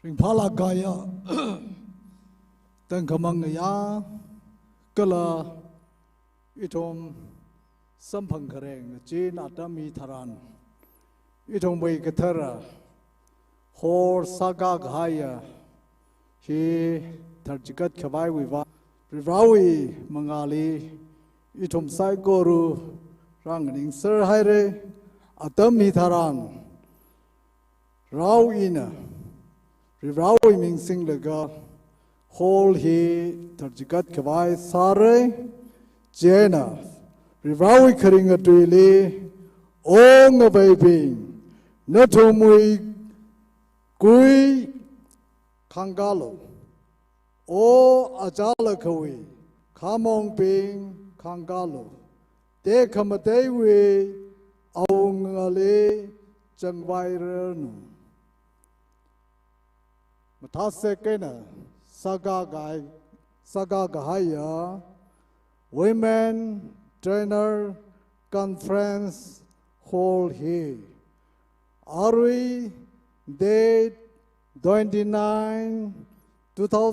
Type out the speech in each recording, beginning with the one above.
Ringphala gaya Tangkamangaya Kala Itom Sampangkareng Jin Atami Taran Itom Waikatara Hor Saga Gaya He Tarjikat Kavai Viva Rivawi Mangali Itom Saiguru Ranganing Sir Haire Atami Taran Rao Ina Rivawi Ming Sing Lega Hol He Tarjikat Kavai Sare Jena Rivawi Karinga Tuili Ong Avaping Natumui Gui Kangalo O Ajalakhui Kamong Ping Kangalo De Kamatewi Aungale Jangvairanu Matasekena Saga Gahaya Women Trainer Conference Hall He Arui Date 29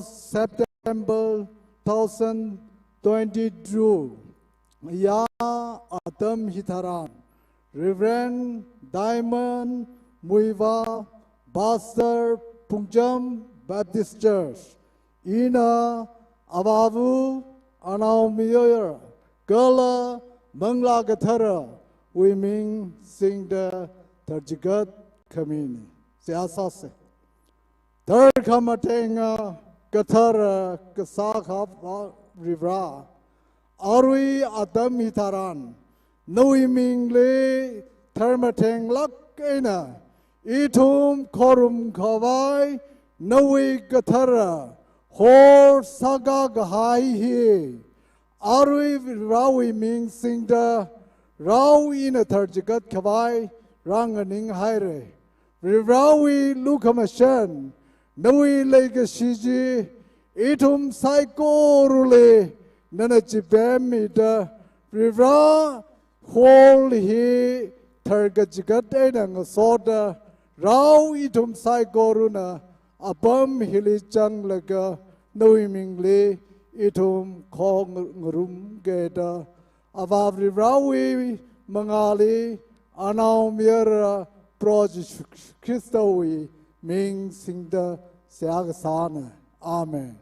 September 2022 Ya Atam Hitaran Reverend Diamond Muiva Pastor Phungcham Baptist Church Ina Abavu Anaumiyar Gala Mangla Gathara Women Sing the Tarjigat Kamini Siasase Third Kamatenga Gathara Kasakha Rivra Arui Adam Hitaran Nui Mingle Thermateng Lakena Itum Korum Kavai Nui Gathara Hor Saga Gahai He Arui Rawi Ming Singda Rao in a Tarjigat Kavai Ranganing Haire Rawi Lukamashan Nui Legashiji Itum Saiko Rule Nanachibemida Rivra Hol He Targajigat Enang Soda Rao Itum Saigoruna Abam Hilichang Laga Nui Mingle Itum Kong Rum Geda Avavri Rawi Mangali Anau Mira Proj Christowi Ming Singda Siagasana Amen.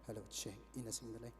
Hello, Che. Ina Singale.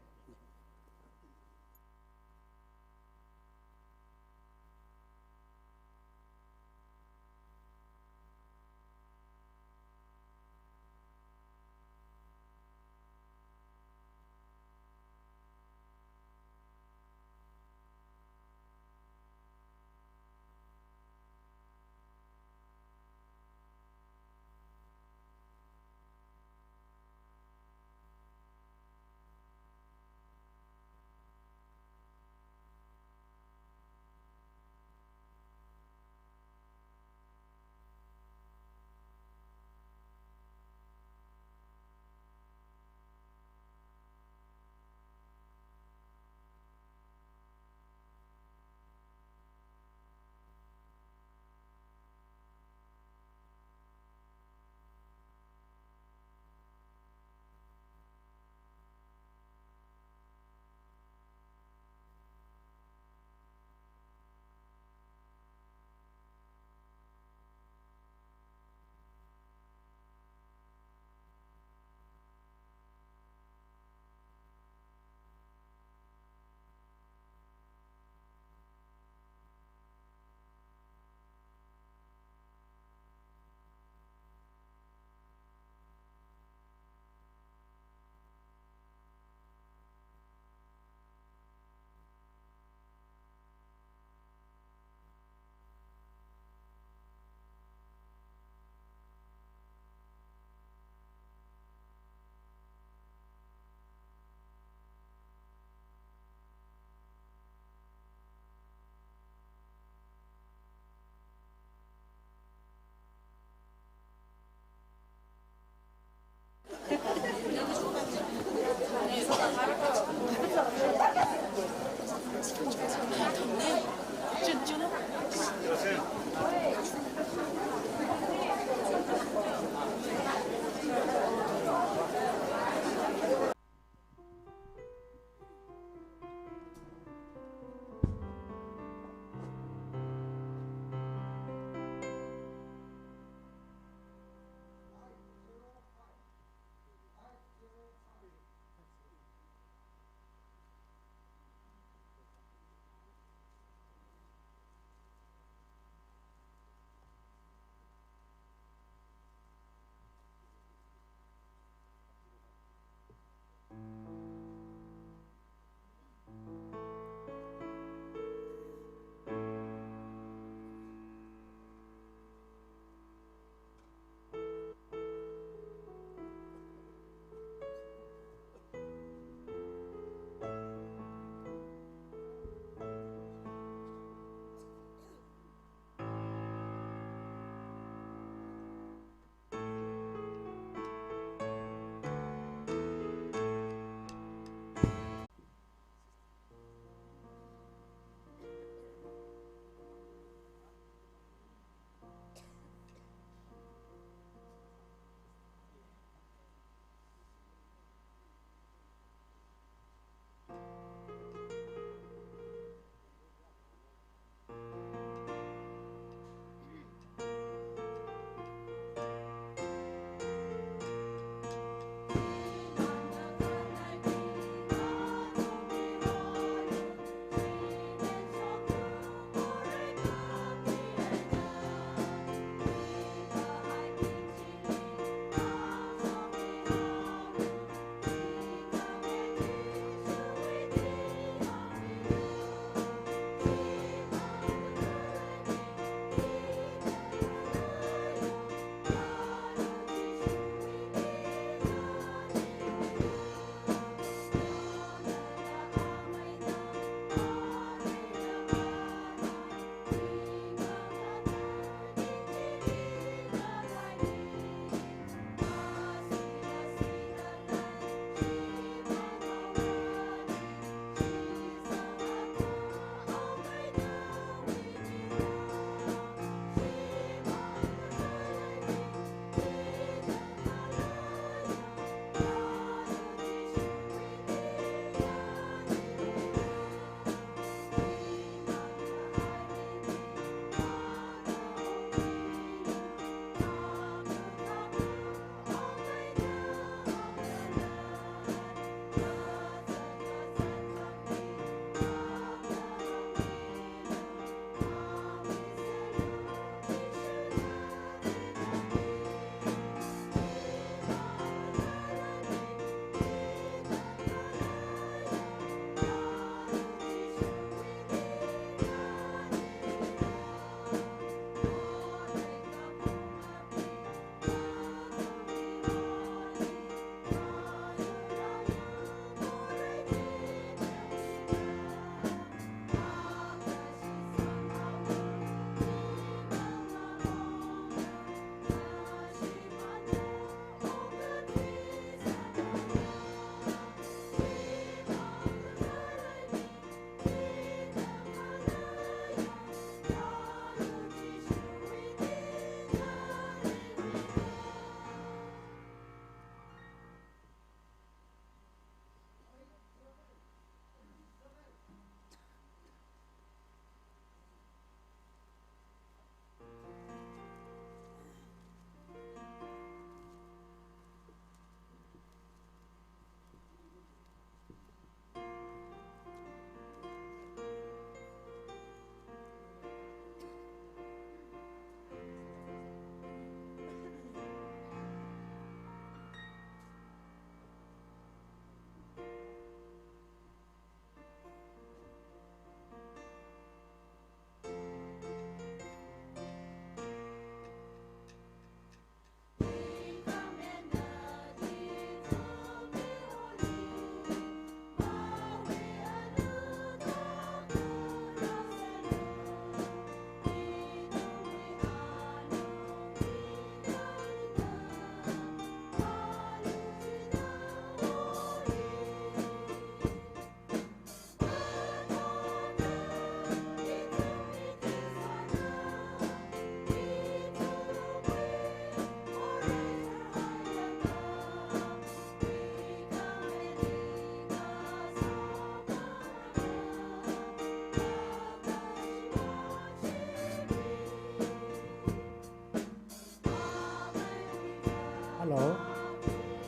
Hello.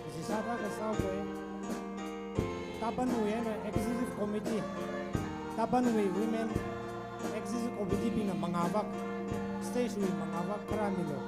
This is Sada Kasaway. Tapanui Executive Committee. Tapanui Women Executive Committee pina mangawak. Station mangawak karamilo.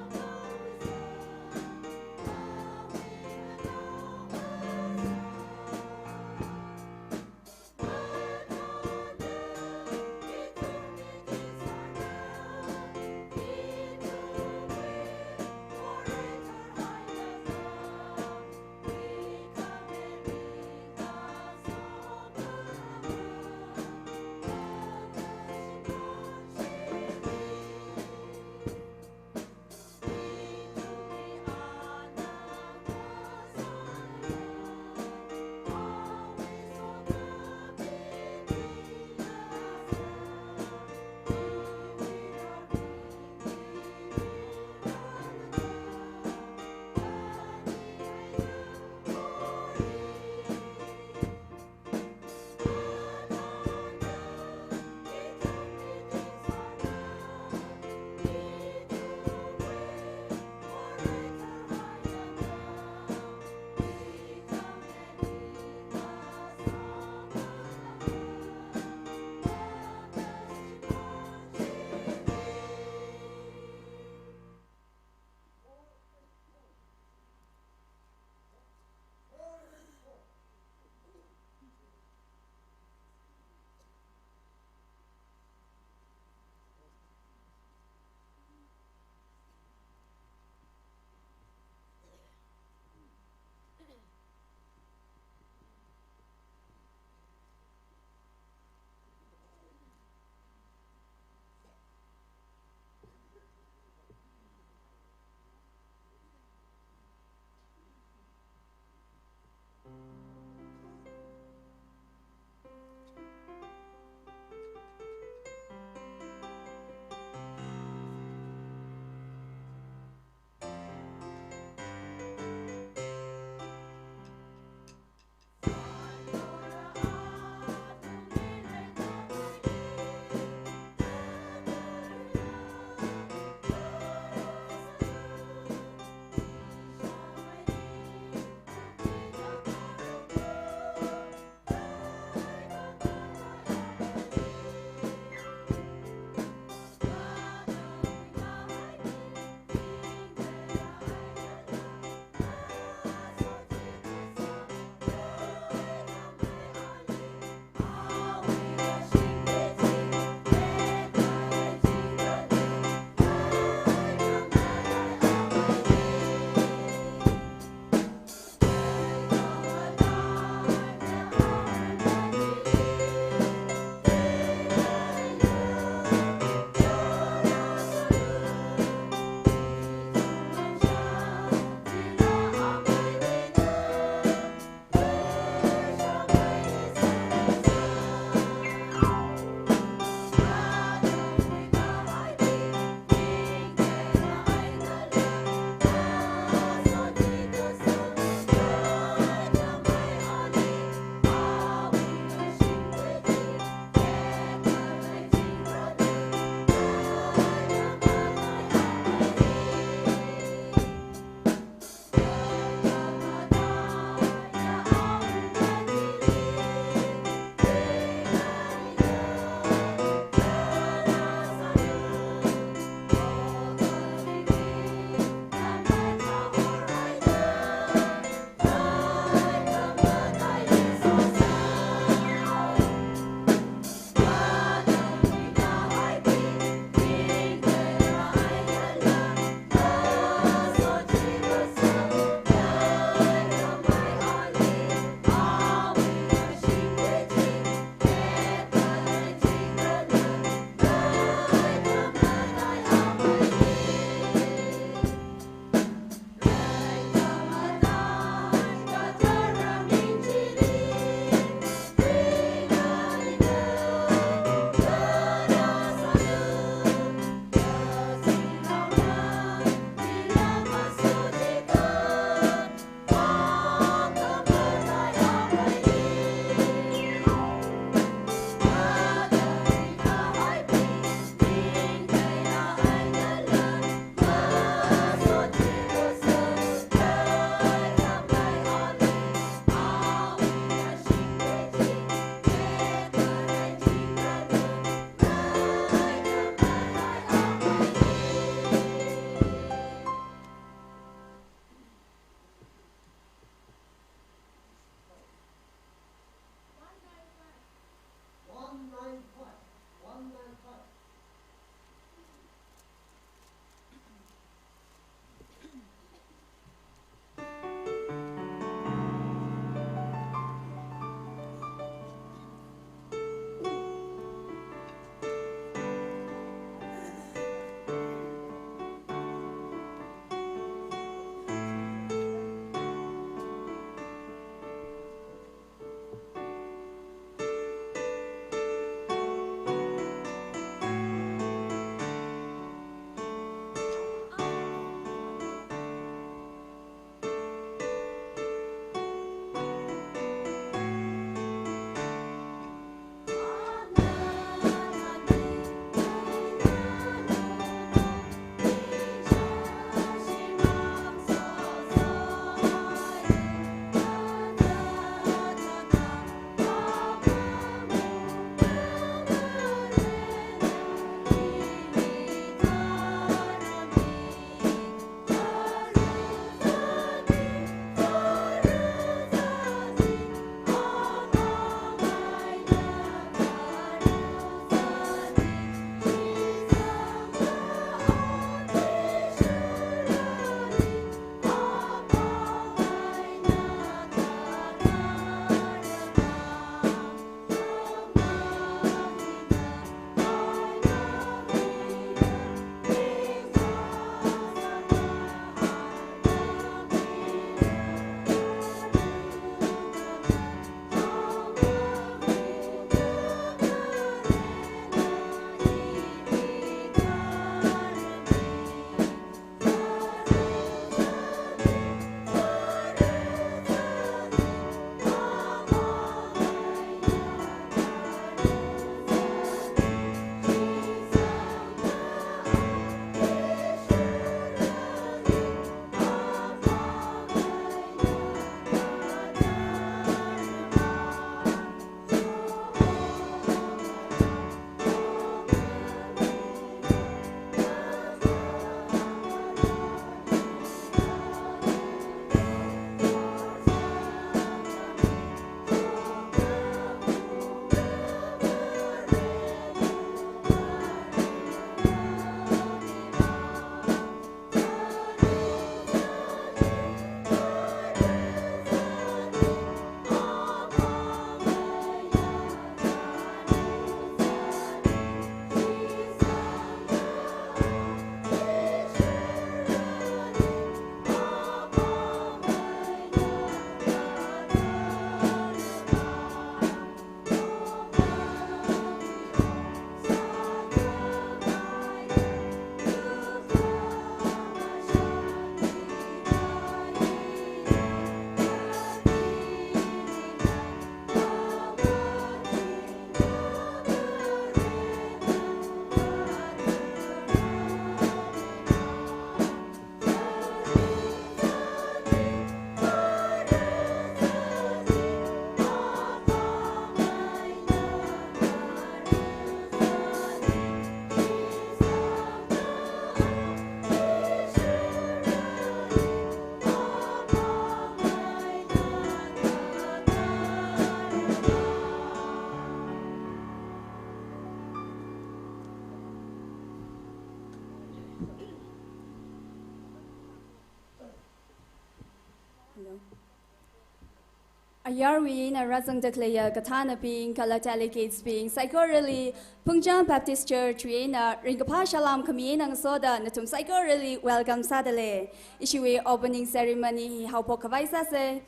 Ayarwi na razang deklaya katana being kala delegates being psychorally Phungcham Baptist Church na ringapa shalam kami nang soda natum psychorally welcome sadale issuwe opening ceremony how po kavaisa se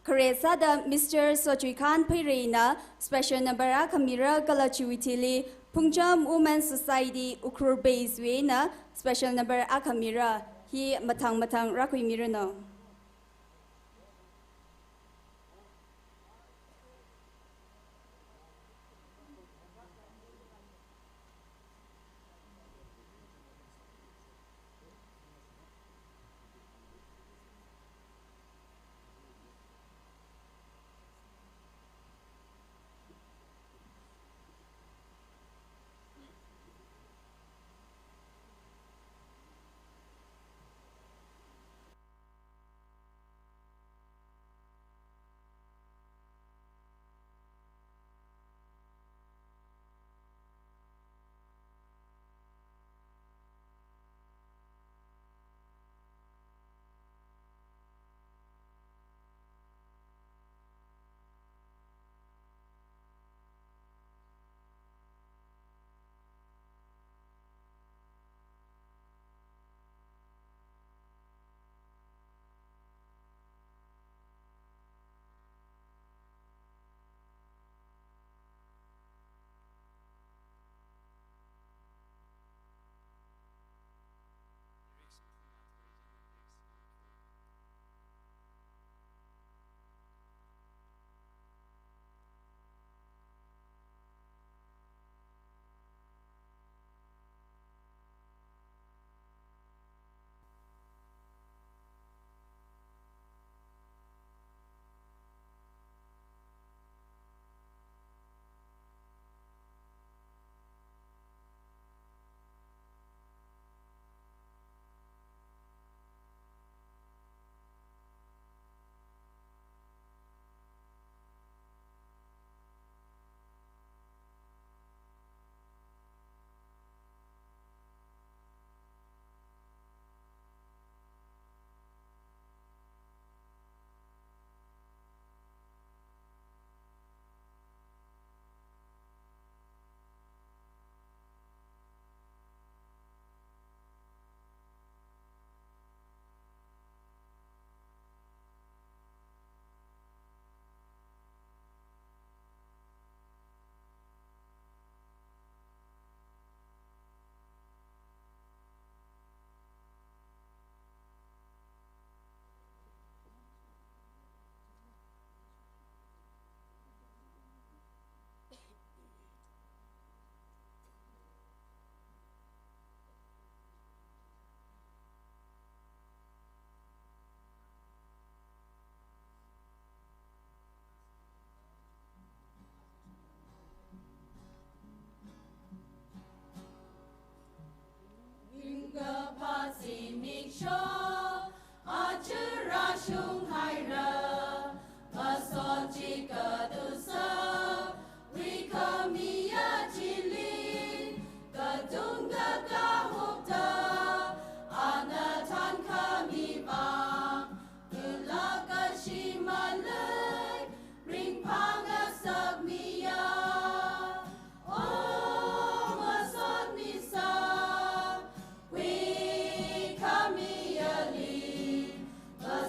kare sada Mr. Sojui Khan Pirina special number kamira kala chuitili Phungcham Women's Society ukur base na special number akamira hi matang rakui mirano.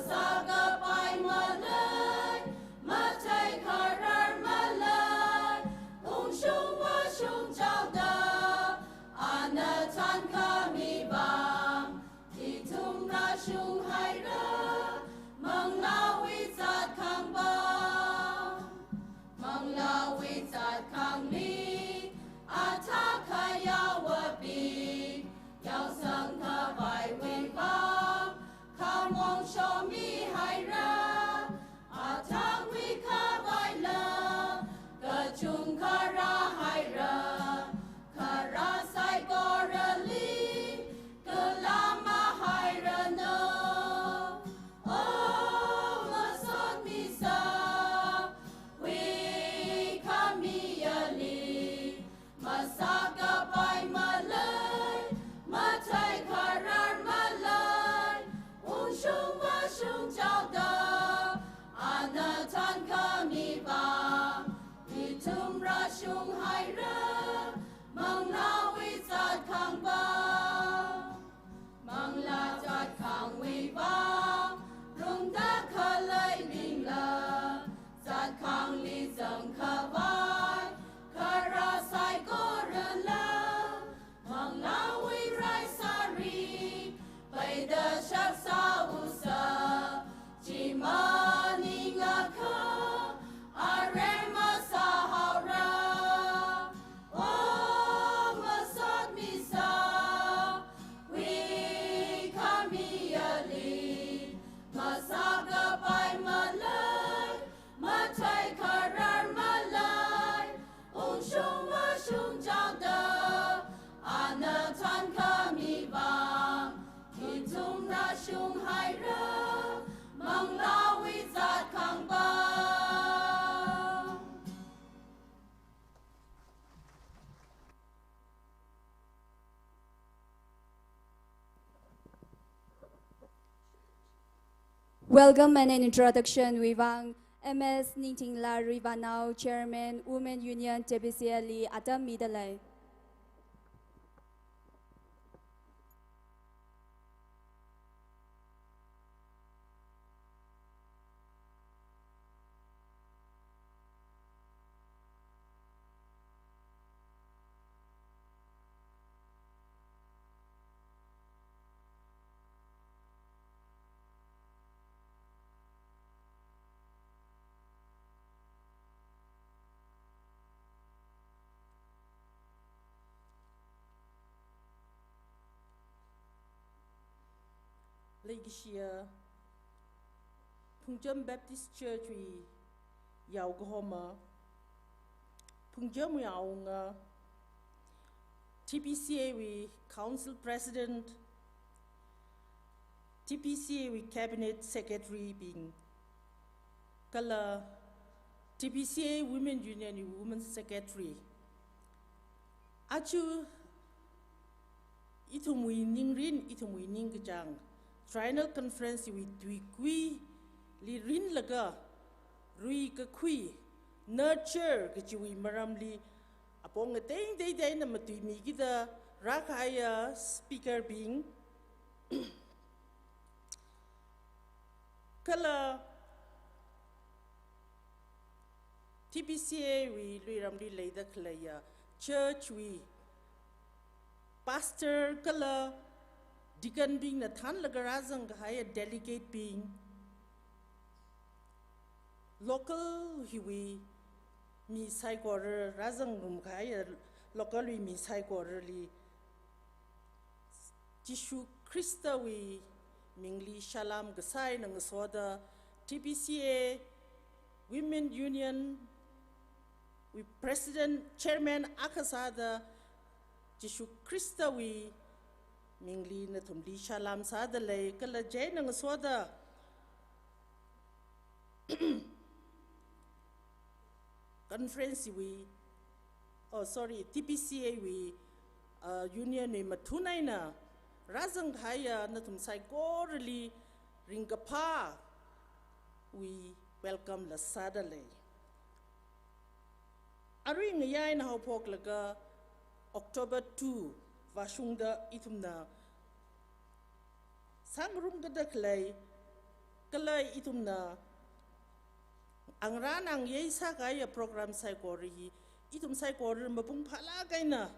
Saga Welcome and an introduction Wivang MS Ninting La Rivanau Chairman Women Union Tbca Li Adam Midalai. Legia Phungcham Baptist Church we Yaugahoma Phungcham Yaunga Tbca we Council President Tbca we Cabinet Secretary being Kala Tbca Women Union Women's Secretary Achu itumui ningrin itumui ningjang Triennial Conference with Duikui, Li Rin Laga, Ruikakhui, Nurture, Gichui Maramli, upon a day Namatui Migida, Rakaya speaker being Kala Tbca, we Ramli Leda Kalaya, Church, we Pastor Kala. Deacon being the Tan Lagarazang higher delegate being local Hiwi mi sai quarter Razang room higher locally mi sai quarterly Jishu Christa we Mingli Shalam Gasai Nang Soda Tbca Women Union with President Chairman Akasada Jishu Christa we Mingli na tumli shalam sadalay kala jay nang soda conference we Tbca we union we matunay na razang haya na tumsay korali ringapa we welcome la sadalay ari ngayay na hopok laga October 2 Vashungda itumna sangrum gada kalay itumna ang ranang yay sakaya program saikori itum saikori mapung palagay na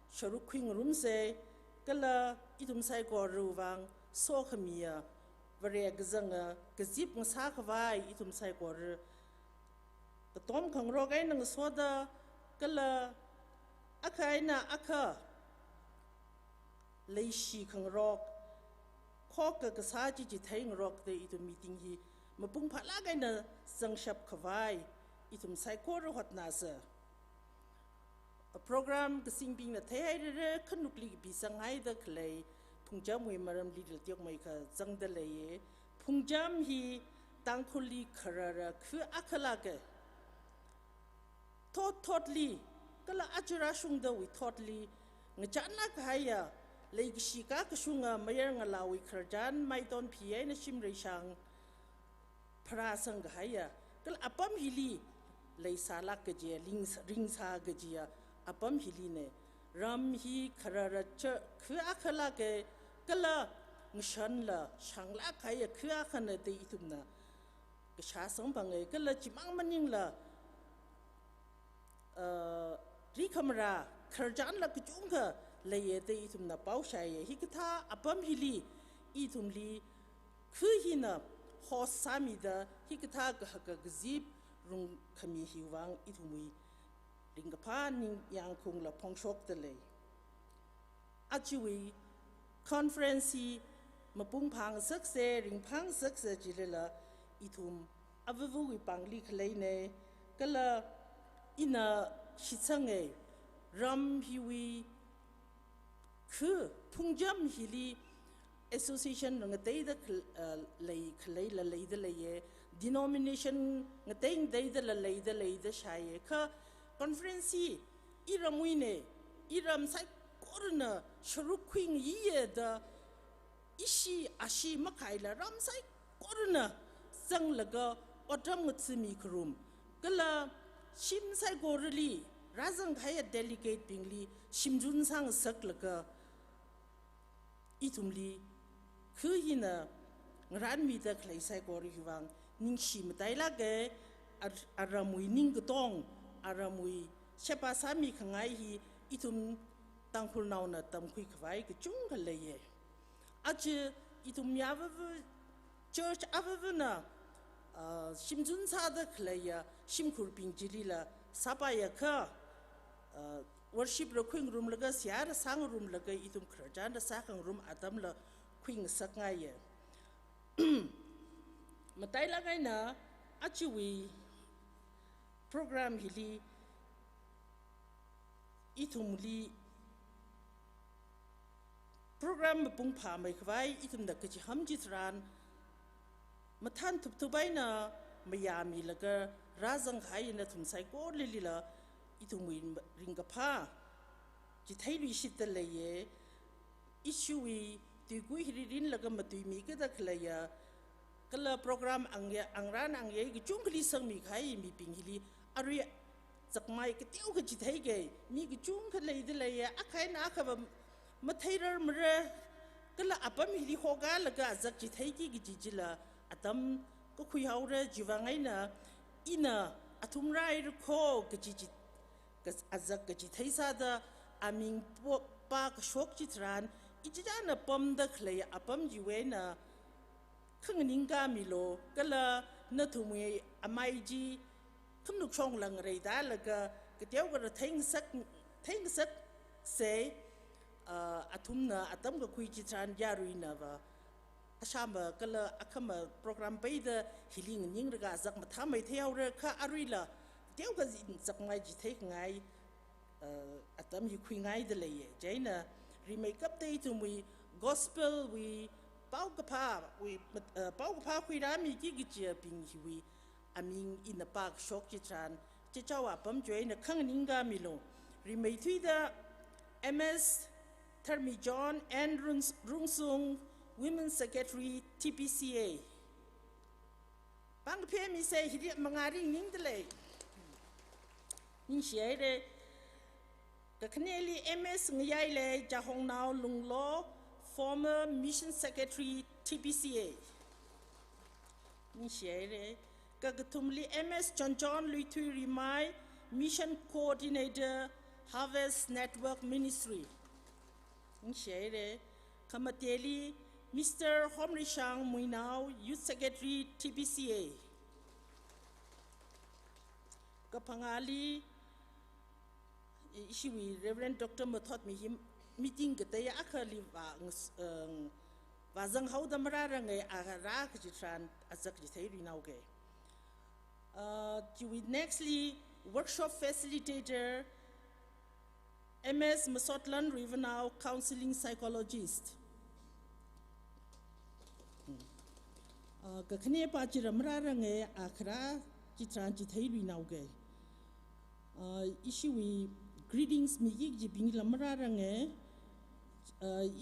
sharukwing rumse kala itum saikori wang so kamiya variya gazanga gazip ng sakaway itum saikori katom kang rogay ng soda kala akay na aka Leishi kang rock, Koka Gasaji Jitang rock the itum meeting he, Mapung Palagay na Sang Shap Kawai, itum Saikoro Hot Nasa. A program kasing being a theatre kanukli bisang the clay, Phungcham we maram little tiok maker Zang the laye, Phungcham he Tangkhul Karara Ku Akalake. Totally, Kala Ajurashung the we totally, Ngachana Kaya. Lake Shika Kashunga Mayer Ngalawi Karjan Maiton Pia na Shimre Shang Prasang Haya Kal Apam Hili Lay Salak Gajia Rings Ha Gajia Apam Hiline Ram Hi Karara Kuakalake Kala Nshanla Shangla Kaya Kuakana de Itumna Kashasang Bangai Kala Chimang Maningla Rikamara Karjan La Kujunga Laye de itum na paushaye hikita apam hili itum li kuhina hos samida hikita gazip rung kami hiwang itumui ringapa ning yang kung la pongshok de lay achiwi conference mapung pang sakse ring pang sakse jilela itum avu pangli khlay ne kala ina shitsange ram hiwi Phungcham Hili Association ngatay da lay the lay denomination ngatay da lay the shaye ka conference iramuine iram sai sharukwing ye da ishi ashi makaila ram sai corona sang laga otam ngutsimi krum kala shim sai gorli razang khaya delegate pingli shimjun sang sak laga itumli khuyina ran mi da khlai sai gor hiwang ning shim dai la ge aramui ning gtong aramui shepa sami khangai hi itum tangkhul naw na tam khui khwai ke chung khale ye ach itum yav church avavna shimjun sa da khlai ya shimkhur pingjili la sapaya kha worship ro khwing room laga siar sang room laga itum khrajan da sakang room atam la khwing saknga ye matai lagai na achiwi program hili itumli program pung pha mai khwai itum da kachi hamjitran mathan thup thubai na mayami laga razang khai na thum sai ko lilila itumi ringa pha ji thailu shit le ye isui ti gui hirin laga matui mi ka da khlaya kala program angran angye gi chungli sang mi khai mi pinghili ari zakmai ke tiu ka ji thai ge mi gi chung kha le de le ya akhai na kha ba mathairar mre kala apam hili hoga laga zak ji thai gi ji jila atam ko khui haure jiwangai na ina athumrai ru kho ka ji azak ka ji thai sa da aming pa ka shok chi tran ijana pom da khlai apam ji we na khangninga milo kala na thumwe amai ji khumnuk chong lang rei da laga ka tew ga thing sak se athumna atam ga khui chi tran yaruina ba asama kala akama program pai da healing ning raga zak ma thamai theu ra kha arila tew ga zak mai ji thai ngai atam hi khui ngai de le ye jaina remake up day to we gospel we pau ka pa khui ra mi ki gi che ping hi we aming in the park shok chi tran che chawa pam joi na khang ning ga mi lo remake thui da ms Thermi John and Rungsung Women's Secretary Tbca. Bang phe mi say hidi mangari ning dele. Ning shai de ka khneli MS ngai le jahong naw lung lo former Mission Secretary Tbca. Ning shai de ka gatumli MS John Lui Thui Rimai Mission Coordinator Harvest Network Ministry. Ning shai de kamateli Mr. Homrishang Muinao, Youth Secretary, Tbca. Kapangali, Ishiwi, Reverend Dr. Mathot Mihim, meeting Gataya Akali Vazang How the Mararang Arak Jitran Azakitari Nauge. Nextly, workshop facilitator, MS Masotlan Rivenau, counseling psychologist. Kakhne pa chiramra range akhra chitran chithai lui nauge ishiwi greetings mi yig ji bing lamra range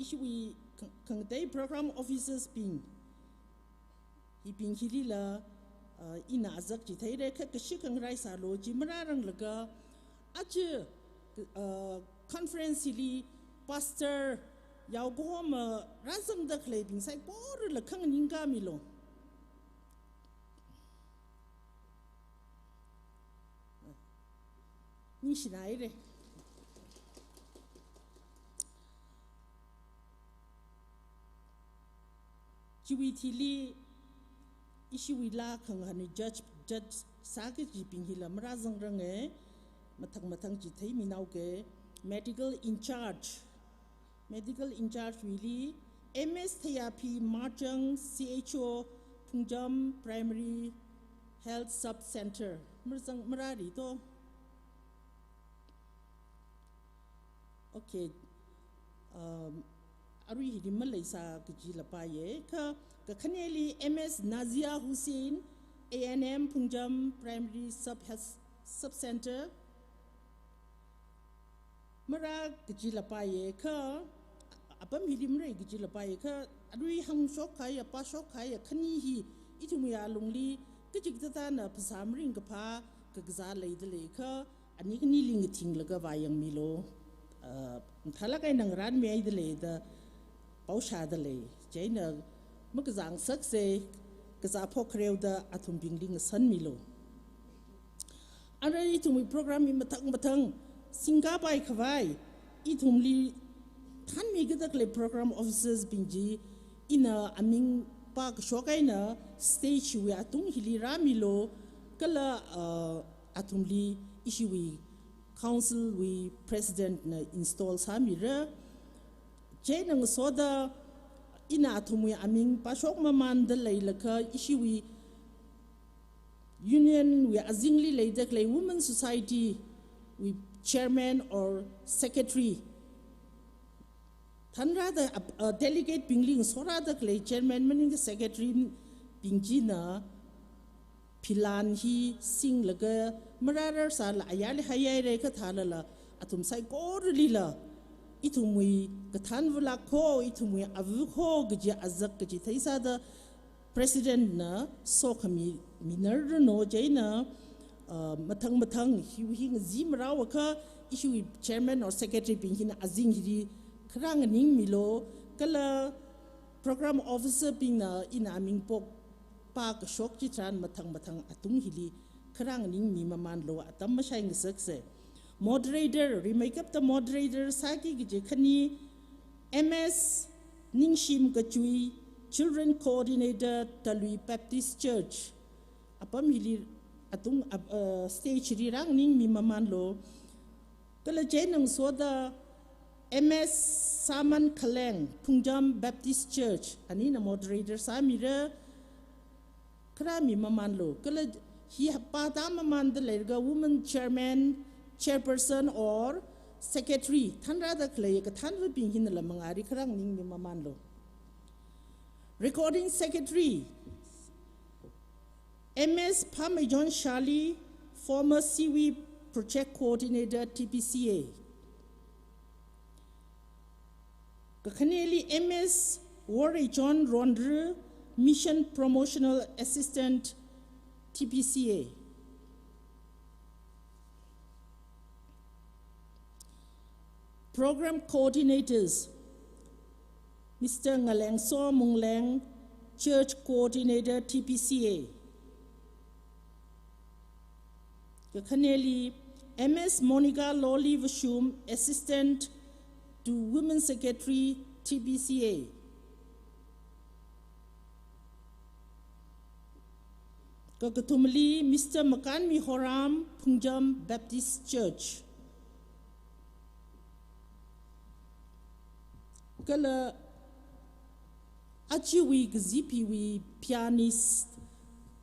ishiwi kangdai program officers ping hi ping hilila ina azak chithai re kha kashi kangrai sa lo ji mra rang laga ach conference li pastor yaw gom razam da khlai bing sai por la khang ninga mi lo ni shinaire jiwitili ishiwi la khang han judge sake ji pinghila mrazang range mathang ji thei minau ke medical in charge really MS therapy Marchang CHO Phungcham Primary Health Sub Center marari to okay arui hidimal laisa kiji lapaye ka khaneli MS Nazia Hussein ANM Phungcham Primary Sub Center mara kiji lapaye ka apam hidim re kiji lapaye ka adui hang sok kaya pa sok kaya khani hi itumya lungli kajik ta na psamring ka pha ka gza leidle kha ani kni ling thing laga wayang milo thala kai nang ran me ai dele da pausha dele jaina makzang sak se kaza phokreu da athum bingling san milo anai tumi program mi mathang singa bai khawai itumli than mi gadak le program officers bingji ina aming pak shokaina stage we atung hilira milo kala atumli ishiwi council we president na install samira jenang soda ina atumwi aming pasok maman da lailaka ishiwi union we azingli leidak le women society we chairman or secretary thanra da delegate pingling sora da le chairman maning the secretary pingji na philan hi sing laga mararar sal ayale hayai re ka thalala atum sai kor lila itumui kathan wala kho itumui avu kho gji azak gji thaisa da president na so khami minar no jaina mathang hi zim raw kha issue chairman or secretary pinghin azing hi khrang ning milo kala program officer ping na ina ming pok pak shok chi tran mathang atung hili khrang ning mi maman lo atam ma shaing sakse moderator remake up the moderator saki gi khani ms ningshim kachui children coordinator talui baptist church apam hili atung stage ri rang ning mi maman lo kala jenang soda ms saman khaleng Phungcham baptist church ani na moderator samira krami maman lo kala hi pa ta maman de lerga woman chairperson or secretary thanra da klei ka than ru ping hin la mangari khrang ning mi maman lo recording secretary ms Parmesan Shali former cv project coordinator tbca ka khaneli ms Warri John Rondre mission promotional assistant Tbca program coordinators Mr. Ngaleng So Mungleng church coordinator Tbca Kakhaneli ms Monica Loli Vashum assistant to women secretary Tbca Kakatumli Mr. Makan Mihoram Phungcham Baptist Church Kala achiwi gzipiwi pianist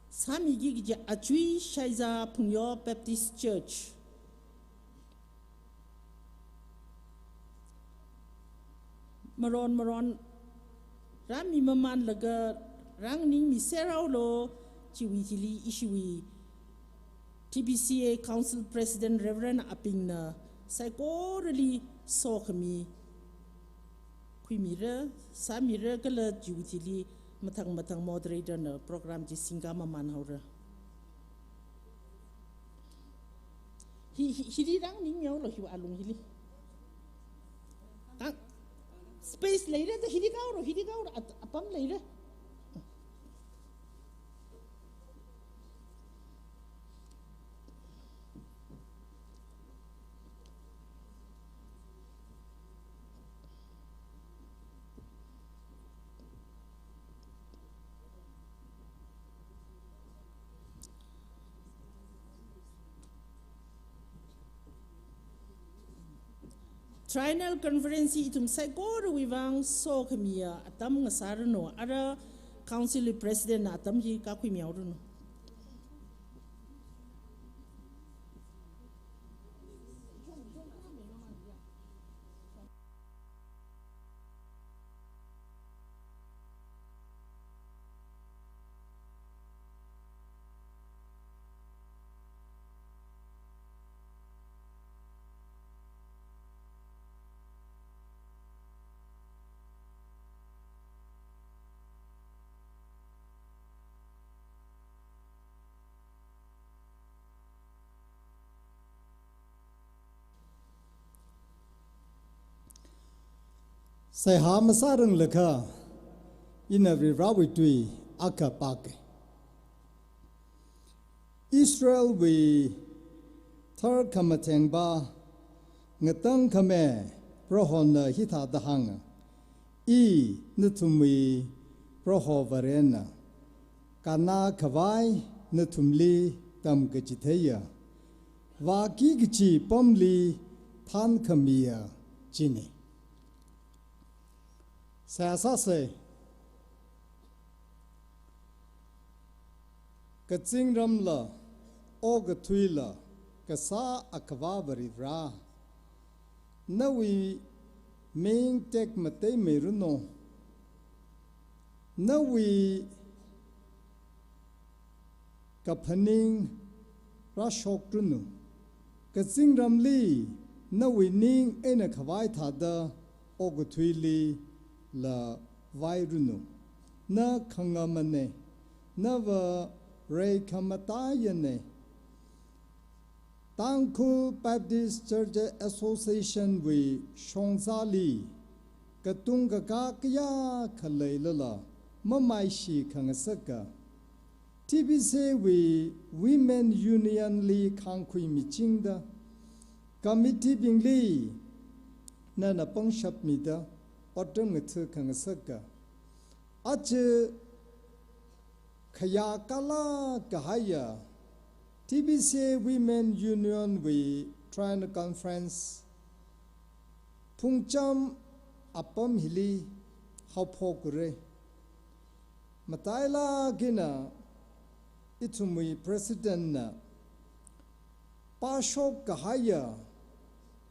sami gigi achui shaiza Phungyo Baptist Church Maron rami maman laga rang ning mi serau lo chiwi hili ishiwi Tbca council president reverend apingna psychorally sokhmi khimira samira kala chiwi hili mathang moderator na program ji singa maman haura hi rang ning yaw lo hi alung hili space leire da hidi gauro apam leire Triennial conference itum saigor wiwang so khamia atam ngasarno ara council president atam ji ka khimiawruno ใส่หามาซารึงเลยค่ะอินวิราวิตุยอักปากอิสราเอลวีทาร์คำเทงบาเงตังคำเมพระฮอนฮิตาดหังอีนึทุมีพระฮอวเรนกานาขวายนึทุมลีตามกจิตเฮียวากีกจีปอมลีท่านขมียจินีเสียสะเสกจิงรำละโอกทุยละกษาอักวาบริรานาวีเมงเทกมาเตเมรุโนนาวีกับพนิงราชกรุนุกจิงรำลีนาวีนิงเอ็นขวายถาดาโอกทุยลีละไวรุนุนาขังมันเนนาว่าเรย์ขมาตายเนTangkhul Baptist Church Association we Shongzali Katunga Kakya Kalailala Mamaishi Kangasaka Tbca we Women Union Li Kangkhui Michingda Committee Bingli Nana Phungcham Mida Otungathu Kangasaka Ache Khayakala Kahaya Tbca Women Union we Triennial Conference Phungcham Apam Hili Haupokure Mataila Gina Itumui President na Pashok Kahaya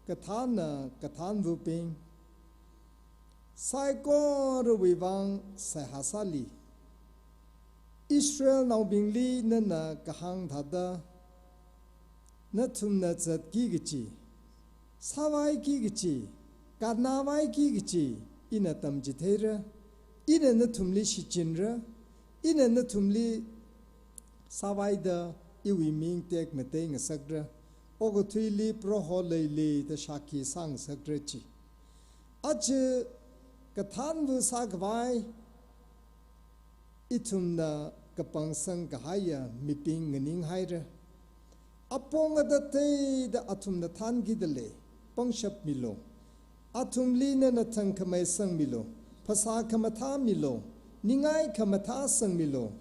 Kathana Kathan Vuping Saiko Ruwivang Sahasali Israel now being li nana kahang thada natum na zat gigichi sawai gigichi karnawai gigichi ina tam jithera ina natum li shichinra ina natum li sawai da iwi ming tek mate nga sakra ogothui li proho leili da shaki sang sakra chi ach kathan vu sagwai Itumna kapang sang kahaya miping nganing haira apong adate da atumna than gidale Phungcham milo atumli na tangkamay sang milo phasa kamatha milo ningai kamatha sang milo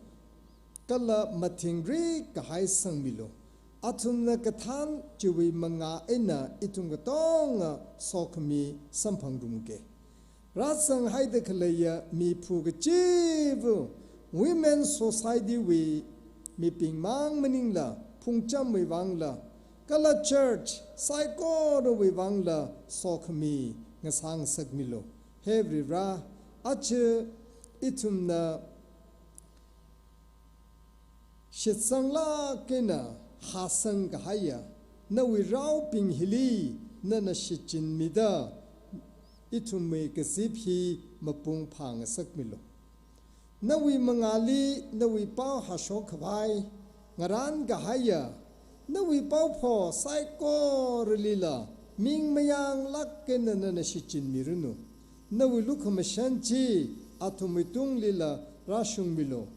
kala mathingri kahai sang milo atumna kathan chiwi manga ena itungatong sokmi samphangdumge rasang haida khalaya mi phugachivu Women Society we miping mang maningla Phungcham we wangla Kala Church Saiko we wangla Sokmi ngasang sagmilo Hebri ra ache itumna shitsangla kena hasang kahaya na we rao ping hili na na shichin mida itumme kasiphi mapung phang sagmilo Nawi mangali nawi pau hashok khwai ngaran gahaya nawi pau pho saiko relila ming mayang lakken na shichin mirunu nawi lukhamashanchi athumitung lila rashung milo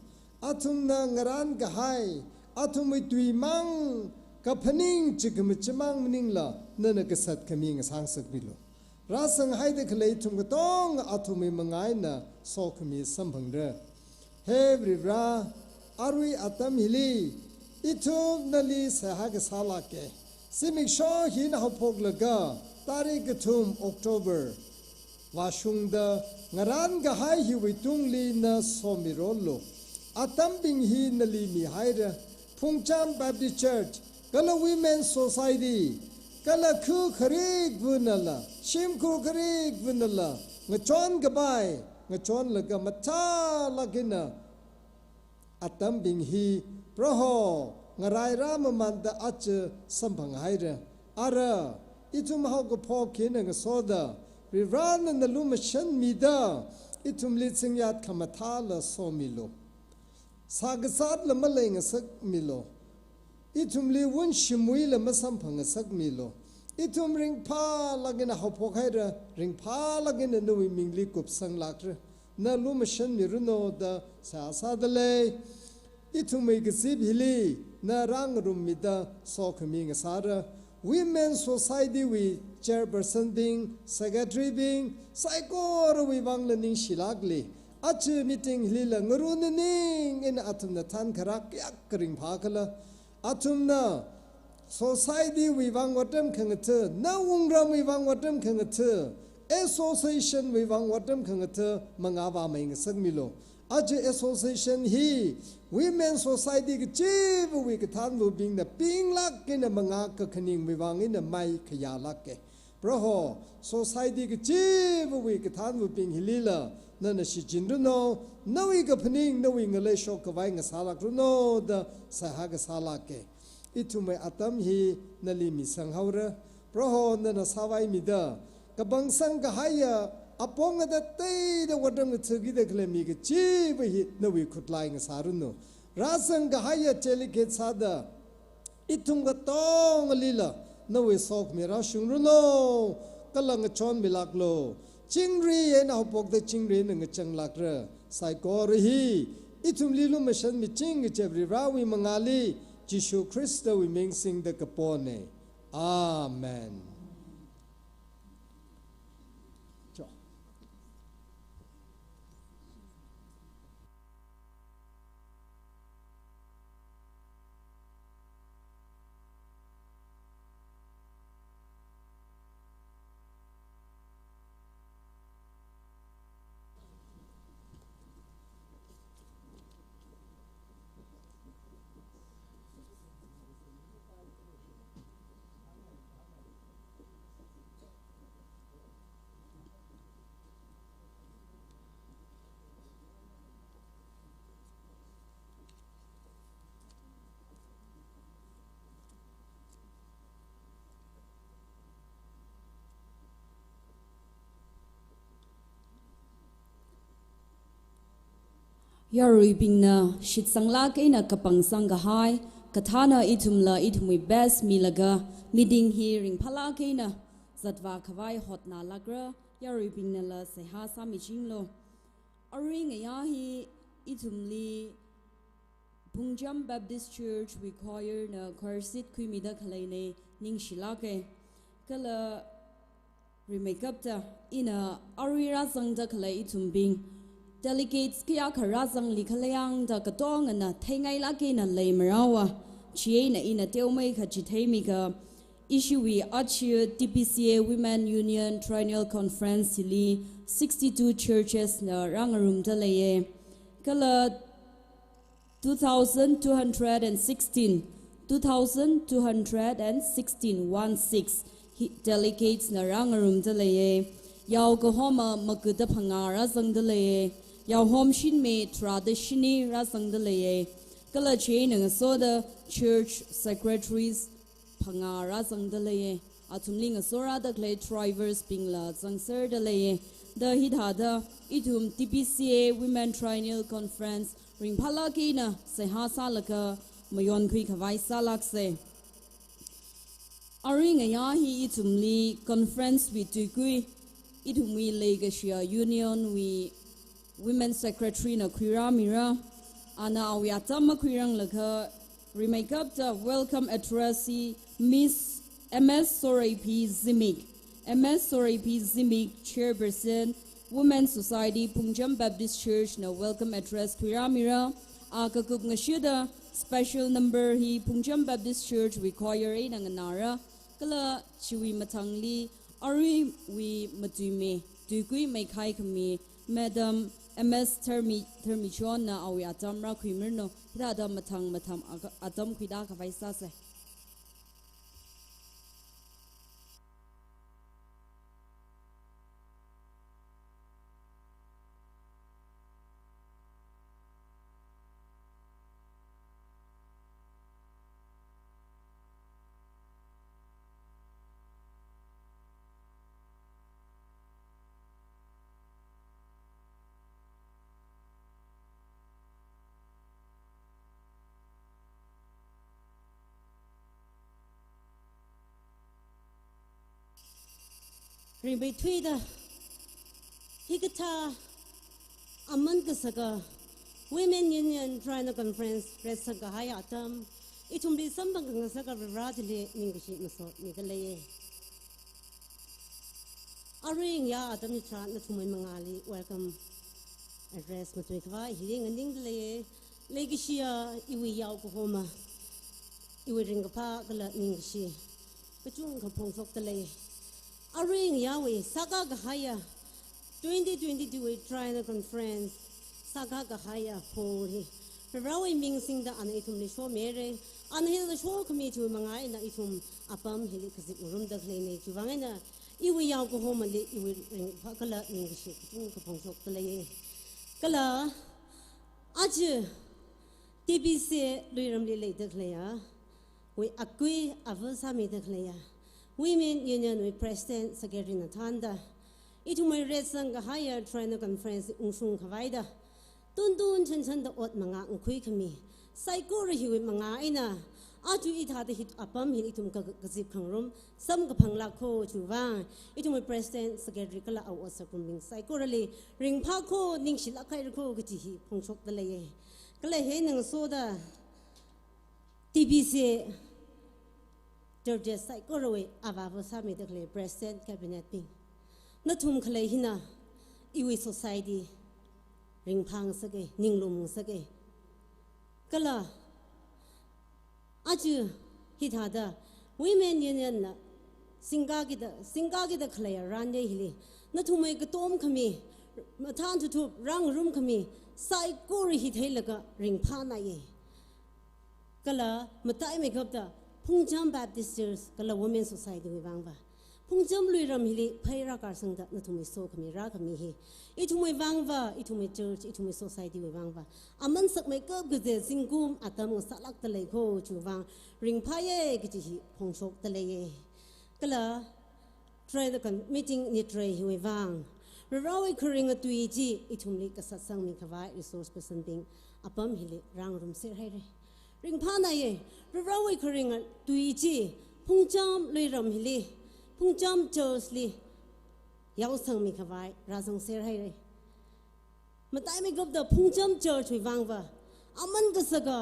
athum na ngaran gahai athumi tui mang kaphaning chigmchmang mningla nana kasat khaming sangsak milo rasang haide khlei thumgatong athumi mangai na sokhmi sambhangra Hebri ra arui atam hili itum nali sahag salake simik sho hin hapok laga tarik thum October washungda ngaran gahai hi witung li na somirolo atam bing hi nali mi haira Phungcham Baptist Church kala Women Society kala khu kharik vunala shim khu kharik vunala ngachon gabai ngachon laga matha lagina atam bing hi proho ngarai ram manda ach sambang haira ara itum ha go phokin nga soda we ran na lum shan mida itum li singyat khamatha la somilo sagasat la maleng sak milo itum li won shimui la masam phang sak milo itum ring pa lagin a hopok haira ring pa lagin a nui mingli kup sang lakre na lumashan miruno da sa dale itum me gazib hili na rang rumida sok ming sara women society we chairperson being secretary being saikor we wang lening shilagli achu meeting hili ngaruning in atum na tan karak yak kring phakala atum na society we wang watem khangate na ungram we wang watem khangate association we wang watem khangate mangawa maing sagmilo aje association hi women society ke chiv we ke than bu bing na ping lak ke na manga ka khaning we wang in na mai khaya lak ke proho society ke chiv we ke than bu bing hilila na na shi jindu no nawi ka phaning nawi ngale shok ka wai nga salak ru no da saha ka salak ke itume atam hi nali mi sanghaura proho na sawai mi da kabang sang ka haya apong da te da wadam tsugi da klemi ke chi hi na wi khutlai nga saruno rasang ka haya chelikhet sada itum ga tong lila na wi sok mi ra shungruno kalang chon milak lo chingri ye na hopok da chingri na nga changlak ra sai ko hi itum lilu mashan mi ching chebri rawi mangali Jishu Krista we ming sing the kapone. Amen. Yarui bingna shit sangla ke na kapang sangga hai kathana itumla itumi best milaga miding hearing phala ke na zatwa khawai hot na lagra yarui bingna la seha sami chinglo aring ya hi itumli Phungcham Baptist Church require na kharsit khumida khalaine ning shilake kala remakeup ta ina arira sangda khalai itumbing delegates kaya karazang likalayang da katong na thengai laki na lay marawa chie na ina teomay ka chithemi ka issue we achieve Tbca Women Union Triennial Conference hili 62 churches na rangarum dalaye kala 2216 delegates na rangarum dalaye yaw ko homa makuda phangara zang dalaye yaw hom shin me traditioni ra sang dalaye kala chain ng so the church secretaries phangara zang dalaye atumling sora the clay drivers pingla zang sir dalaye the hidha the itum Tbca Women Triennial Conference ring phala ki na se ha salaka mayon khui khawai salak se aring ya hi itumli conference with tukui itumi legacia union we women secretary na khira mira ana awiatam khirang laka remake up the welcome address Miss MS Sorapi Zimik chairperson Women Society Phungcham Baptist Church na welcome address khira mira akakup ngashida special number hi Phungcham Baptist Church require na nganara kala chiwi matangli Ari we matume tukui may kai kami Madam MS Termichon na awi atam ra kwimirno hida matam atam kwida ka vaisa se ring by tweet hikata aman kasaka women union Triennial conference resaka hayatam itum bi sambang ngasaka viratile ningishi maso nikalaye aring ya atam ni tran na tumay mangali welcome address matui kwa hiling anding laye legishia iwi yaw ko homa iwi ring pa kala ningishi kachung kapong sok talaye aring yawe saka gahaya 2022 Triennial conference saka gahaya pori rawi ming sing da an itum ni sho mere an hil the show committee mangai na itum apam hili kasi urum da klene chuwangena iwi yaw ko homa le iwi ring pa kala ningishi kachung kapong sok talaye kala aj Tbca luiram le le dakleya we akui avasa me dakleya women union we president secretary Nathanda itu my resang ga higher Triennial conference ungsung khawaida tun chen da ot manga ngkhui khami psycho ri hi manga ina aju itha da hit apam hin itum ka gazip khangrum sam ga phangla kho chuwa itu my president secretary kala aw asakum psycho ri ring pha kho ning shila khai kho ga chi hi phongchok da le kala he nang so da Tbca Georgia psycho ri avavo sami da le president cabinet ping na thum khlai hina iwi society ring phang sake ninglum sake kala aju hithada women union na singa gi da khlai ran de hili na thumai ka tom khami mathan thu rang rum khami sai ko ri hi thailaga ring pha na ye kala matai me gapta Phungcham Baptist Church kala women society wi wangwa Phungcham luiram hili phaira kar sangda na thumai so khami ra khami hi ithumai wangwa ithumai church ithumai society wi wangwa aman sak mai kap gze singkum atam salak ta lei kho chuwang ring pha ye gi hi phongshok ta lei ye kala try the meeting ni try hi wi wang rawi khuring atui ji ithumli ka satsang mi khawai resource person ding apam hili rang rum ser hai re ring pha na ye rawi khuring atui ji Phungcham luiram hili Phungcham church li yaw sang mi khawai razang ser hai re matai me gap da Phungcham church wi wangwa aman ka saga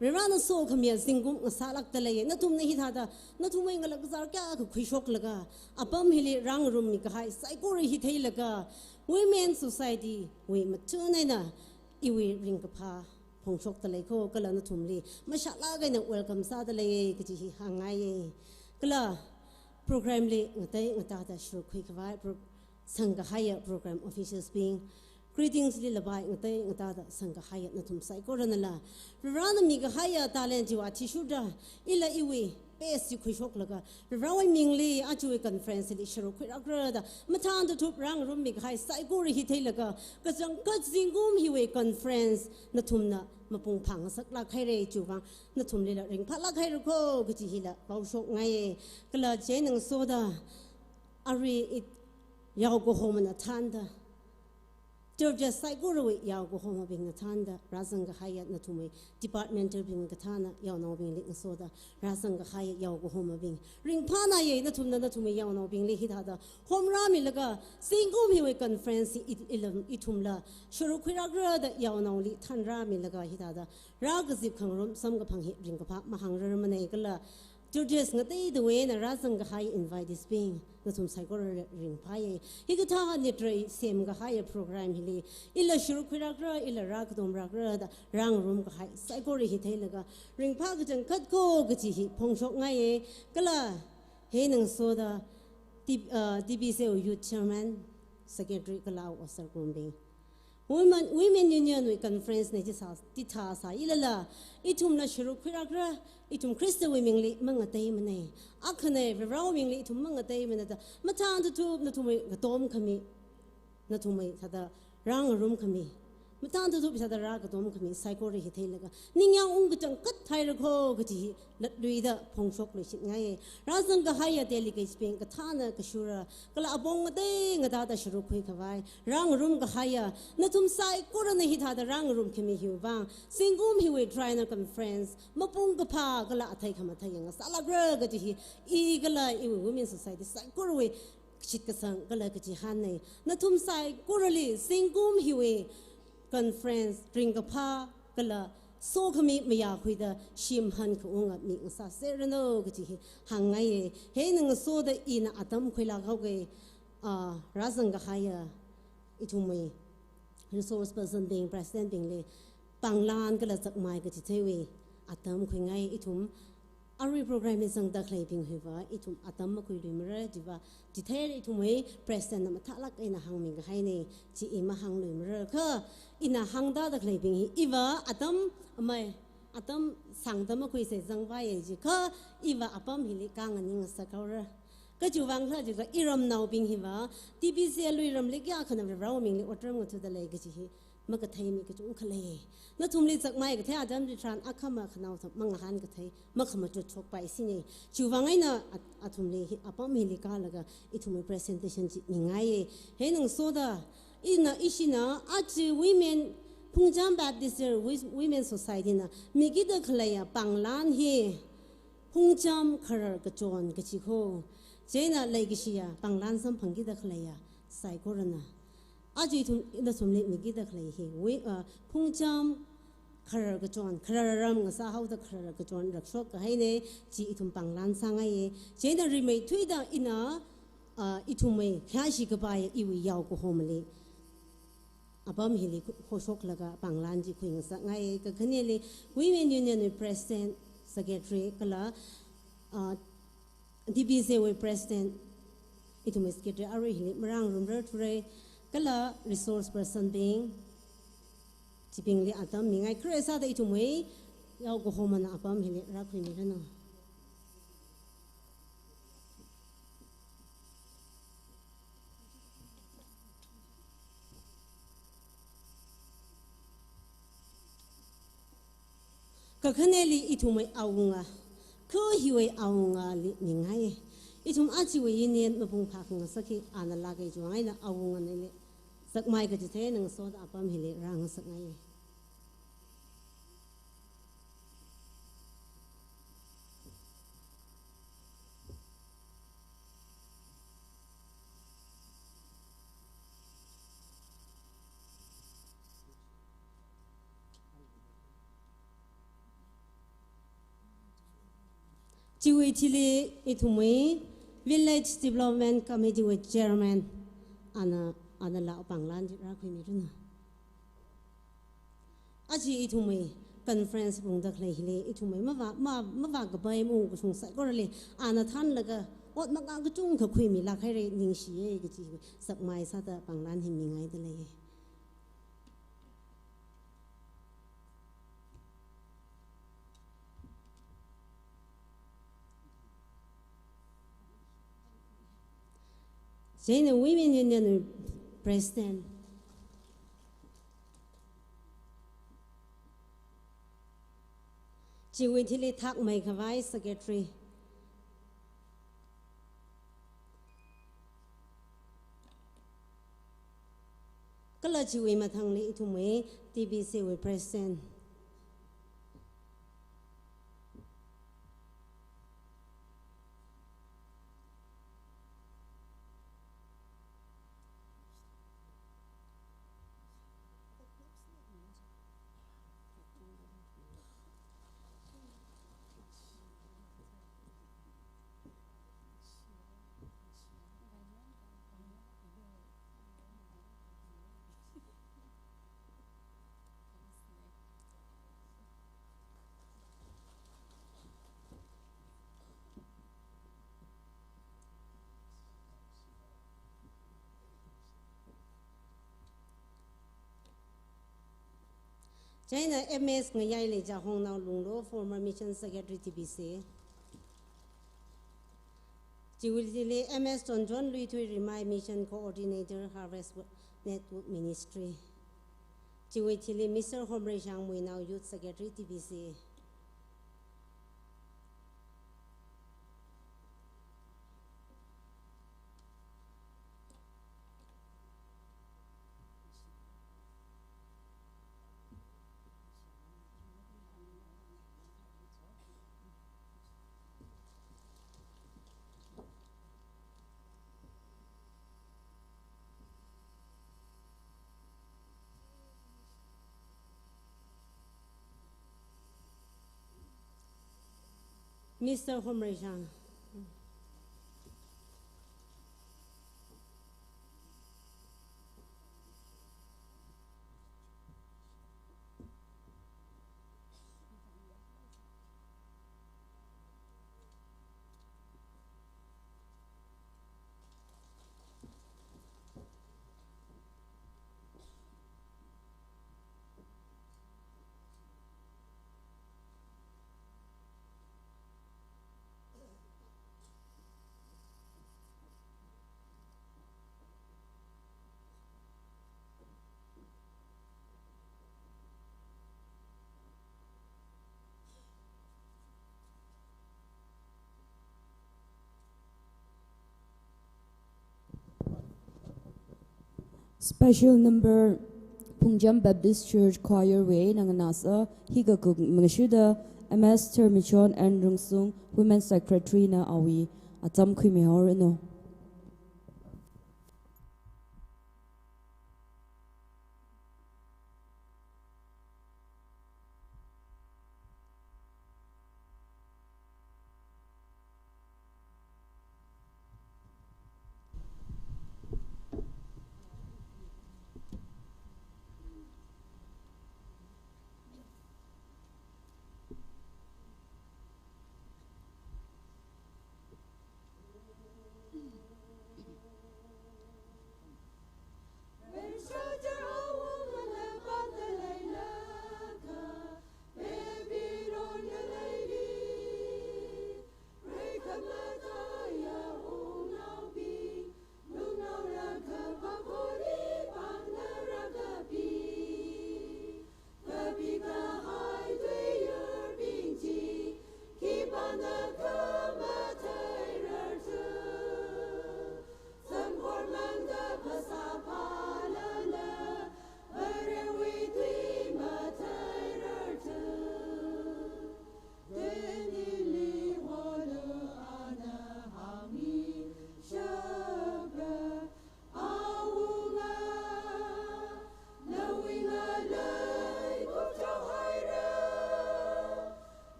rirana so khamia singum salak talai na tum nahi thada na thumai ngalak zar kya khu khishok laga apam hili rang rum mi kahai psycho ri hi thei laga women society we matuna na iwi ring ka pha phongshok talai kho kala na thumli mashala ga na welcome sa talai ki hi hangai kala program le ngatai ngata da shru khui khawai sangha haya program officials being greetings li labai ngatai ngata da sangha haya na thum sai ko ranala rana mi ga haya talent jiwa thi shuda ila iwi pes yu khui shok laga rawai mingli achu conference li shru khui agra da mathan da thup rang rum mi ga hai sai ko ri hi thei laga ka jingum hi we conference na thum na mapung phang sak la khai re chuwa na thum le la ring pha la khai ro ko gi chi hi la pau shok ngai kala je nang so da ari it yaw go home na thanda Georgia psycho ro yaw go home bing na thanda razang ga hayat na thumai departmental bing ga thana yaw no bing le so da razang ga hayat yaw go home bing ring pha na ye na thumai yaw no bing le hi da home ra mi laga singum hi we conference itum la shuru khira gra da yaw no li than ra mi laga hi da ra ga zip khang rom sam ga phang hi ring ga pha ma hang ra ma nei kala Georgia ngatai the way na razang ga hay invite this being na thum psycho ring phaye hi ga tha ni trai sem ga hay program hili ila shuru khira gra ila ra ka dom ra gra da rang room ga hay psycho ri hi thai laga ring pha ga jang khat ko ga chi hi phongshok ngai ye kala he nang so da Tbca youth chairman secretary kala osar kumbing women union we conference ne ji sa ti tha sa ilala itum na shuru khira gra itum Christian women li mangatai mane akhane raw mingli itum mangatai mane da mathan tu na thumai gatom khami na thumai thada rang room khami mathan tu bisa da ra gatom khami psycho ri hi thei laga ningyang ung gachang kat thai ra kho gaji latlui da phongshok le sit ngai razang ga haya delegate sping ka thana ka shura kala abong ngate ngada da shuru khui khawai rang room ga haya na thum sai kora na hi thada rang room khimi hi wang singum hi we Triennial conference mapung ka pha kala athai khama thai nga sala gra gaji hi I gala I women society sai kora we ชิดกระสังก็เลยกจิฮันในนัทุมใส่กุรลีสิงกุมฮิวเอคอนเฟรนซ์ริงกับพาก็เลยโซขมิไม่อยากคุยแต่ชิมฮันขวงมีอุตสาห์เซรโนกจิหังไงเฮ้ยนึงโซดอินอาตมคุยลาเขาเกรัสังกะไฮอิทุมเอ resource person being president being เลยปังลานก็เลยสักไม้ก็จิเทวีอาตมคุยไงอิทุมอารีโปรแกรมสังดักเลยพิงหัวอิทุมอาตมมาคุยด้วยมั้ยจีว่าจิเทอิทุมเอ president มาทักลักอินาหังมิงก็ให้เนี่ยจีอิมาหังเลยมั้ยคืออินาหังดาดักเลยพิงอีว่าอาตมไม่อาตมสั่งตมมาคุยเสร็จจังไว้จีคืออีว่าอาตมฮิลิกังอันนี้สักเขาเลยก็จูวังเขาจีก็อิรมนาวพิงหิวะ Tbca ลุยรำเล็กยาขนาดเรามิงเลยอดรำกันทุกเลยก็จีมันก็ไทยมีก็จุ้งทะเลแล้วทุ่มเลยจากไม้ก็เท่าอาจารย์ดิฉันอาคมาขนาดมังหันก็ไทยมันขมาจุดชกไปสิเนี่ยจูวังไอ้น่ะอาทุ่มเลยอาป้ามิลิกาแล้วก็อีทุ่ม presentation จีมีไงเฮ้ยนังโซดาอีน่ะอีชิน่ะอาจี women พุ่งจำแบบดิสร์ women society น่ะมีกี่ตัวเลยอ่ะปังล้านเฮพุ่งจำคาร์กระจรกระชิโคเจน่ะเลยกิชิยาปังล้านสัมพังกิตะเคลียใส่โครนาอาจีทุนอินทสมเลมิกิตะเคลียเฮพุ่งจำคาร์กจอนคาร์รำกับสาหาวตะคาร์กจอนรักษาก็ให้เนี่ยจีทุนปังล้านสังไงเจน่ะริเมย์ทุยดาอินะอิทุเมย์แค่ชิกไปอีวิยาวกุโฮมเลยอาบ้ามฮิลิโคชกแล้วก็ปังล้านจีคุยกันสังไงก็แค่นี้เลย Women Union President Secretary ก็ละTbca ไว้ president อิทุมิสกิตอารีฮิลิมรังรุมเรทุเรก็ละ resource person being จิบิงลีอาตมมีไงครีซาแต่อิทุมิยาวกุโฮมันอาปามฮิลิรักคุยมีเรื่องก็แค่นี้ลีอิทุมิเอางาคือหิวเอางาลิมิงไงอีทุ่มอาชีวะยินเนียนมาพุ่งพักงาสักทีอ่านลากไอจวงไงนะเอางานี่เลยสักไม่ก็จะเทนังโซดอาปามฮิเลร่างสักไงจีวีทีลีอิทุมี Village Development Committee วิ Chairman อันนั้นละปังล้านจิรักคุยมีด้วยนะอาจีอิทุมี Conference ปุ่งตะเคลีฮิลีอิทุมีมาว่ากับใบมูกสงสัยก็เลยอันนั้นท่านแล้วก็อดมากก็จุ้งเขาคุยมีลักให้เรื่องนิ่งชีเอก็จีสักไม้ซาตะปังล้านเห็นมีไงแต่เลยเจน Women Union President จีวิธีเลทักไม่ขวาย Secretary ก็เลยจีวิมาทางนี้ทุกเมื่อ Tbca วิ President China MS งยายเลยจากห้องนาวลุงโล former mission secretary Tbca จิวลิเล MS จนลุยทุย remind mission coordinator harvest network ministry จิวลิเล Mr. Homre Chang Mui now youth secretary Tbca Mr. Homrejang. Special number Phungcham Baptist Church Choir Way Nanganasa Higa Kuk Magashuda MS Termichon and Rungsung Women's Secretary na awi atam khimihor no.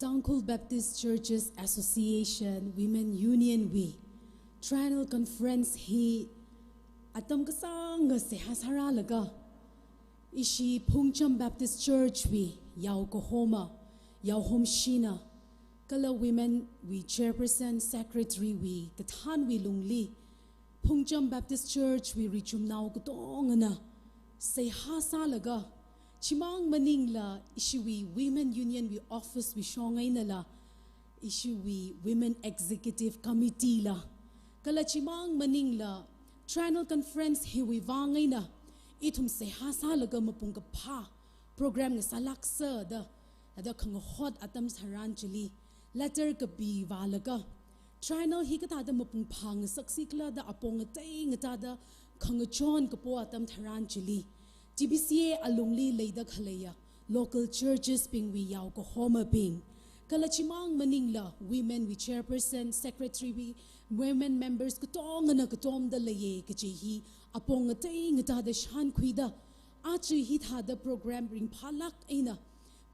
Tangkhul Baptist Churches Association Women Union we Triennial Conference hi atam kasang se hasara laga ishi Phungcham Baptist Church we yaw ko homa yaw hom shina kala women we chairperson secretary we kathan we lungli Phungcham Baptist Church we richum naw ko tongana se hasa laga chimang maning la ishi we women union we office we shongay na la ishi we women executive committee la kala chimang maning la Triennial Conference hi we wangay na itum se hasa laga mapung pa program nga salaksa da khangkhot atam saran chili letter ka bi walaga Triennial hi kata da mapung phang saksikla da apong tay ngata da khangchon ka po atam tharan chili Tbca alungli leida khalaya local churches ping we yaw ko homa ping kalachimang maningla women we chairperson secretary we women members ko tong na katom da laye kachi hi apong tay ngata da shan khuida achi hi tha da program ring phalak aina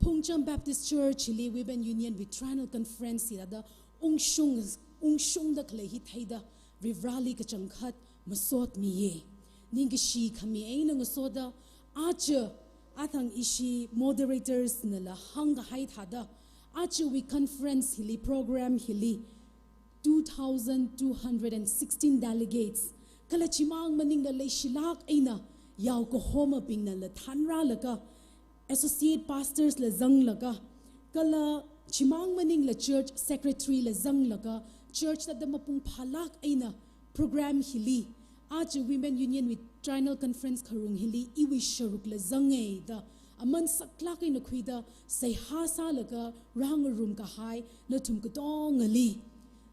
Phungcham Baptist Church li women union with Triennial Conference da ungshung da khlai hi thaida rivrali ka changkhat masot mi ye ningishi khami aina ngasoda acha athang ishi moderators nala hanga hai thada acha we conference hili program hili 2,216 delegates kala chimang maning na leishilak aina yaw ko homa ping na la thanra laka associate pastors la zang laka kala chimang maning la church secretary la zang laka church da mapung phalak aina program hili Aja Women Union with Triennial Conference Karung Hili iwi sharuk la zangai da aman saklak na kuida say hasa laga rang room ka hai na tum ka dong ali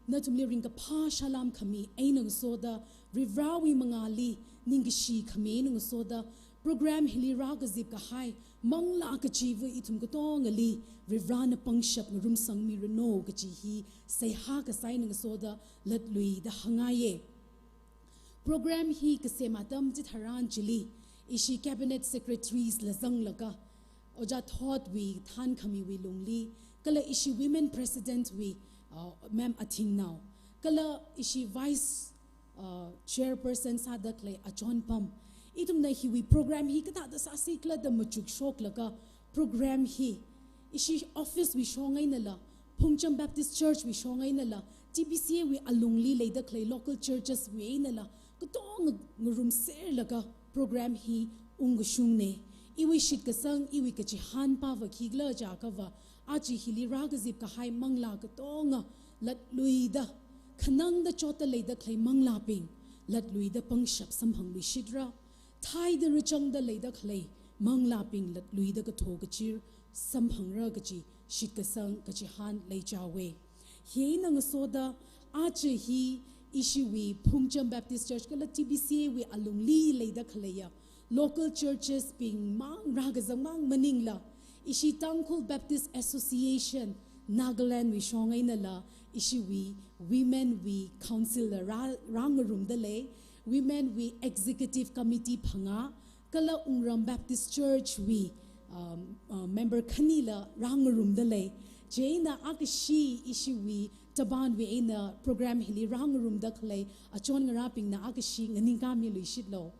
na tum ring ka pa shalam kami ainang soda rivrawi mangali ningishi kami nang soda program hili ragazip ka hai mangla ka chivu itum ka dong ali rivrana pangshap ng room sang mi reno ka chihi say ha ka sai nang soda lat lui da hangaye program hi kase matam jit haran chili ishi cabinet secretaries la zang laga oja thought we than khami we lungli kala ishi women president we ma'am athing now kala ishi vice chairperson sadak le achon pam itum na hi we program hi kata da sasi kla da machuk shok laga program hi ishi office we shongai na la Phungcham Baptist Church we shongai na la Tbca we alungli le da clay local churches we na la kutong ngurum ser laga program hi ungshung ne iwi shit kasang iwi kachi han pa va khigla ja ka va aji hili ragazip ka hai mangla ka tonga lat luida khanang da chota leida khlai mangla ping lat luida pangshap samhang li shidra thai da ruchang da leida khlai mangla ping lat luida ka tho ka chir samhang ra ka chi shit kasang kachi han lei jawe hi nang soda aji hi ishi we Phungcham Baptist Church kala Tbca we alungli leida khalaya local churches being mang ragazang mang maningla ishi Tangkhul Baptist Association Nagaland we shongai na la ishi we women we council rang room dale women we executive committee phanga kala Ungram Baptist Church we member khanila rang room dale jaina akishi ishi we taban we in the program hili rang room da khlai achon ngaraping na akishi nganing ka mi luishit lo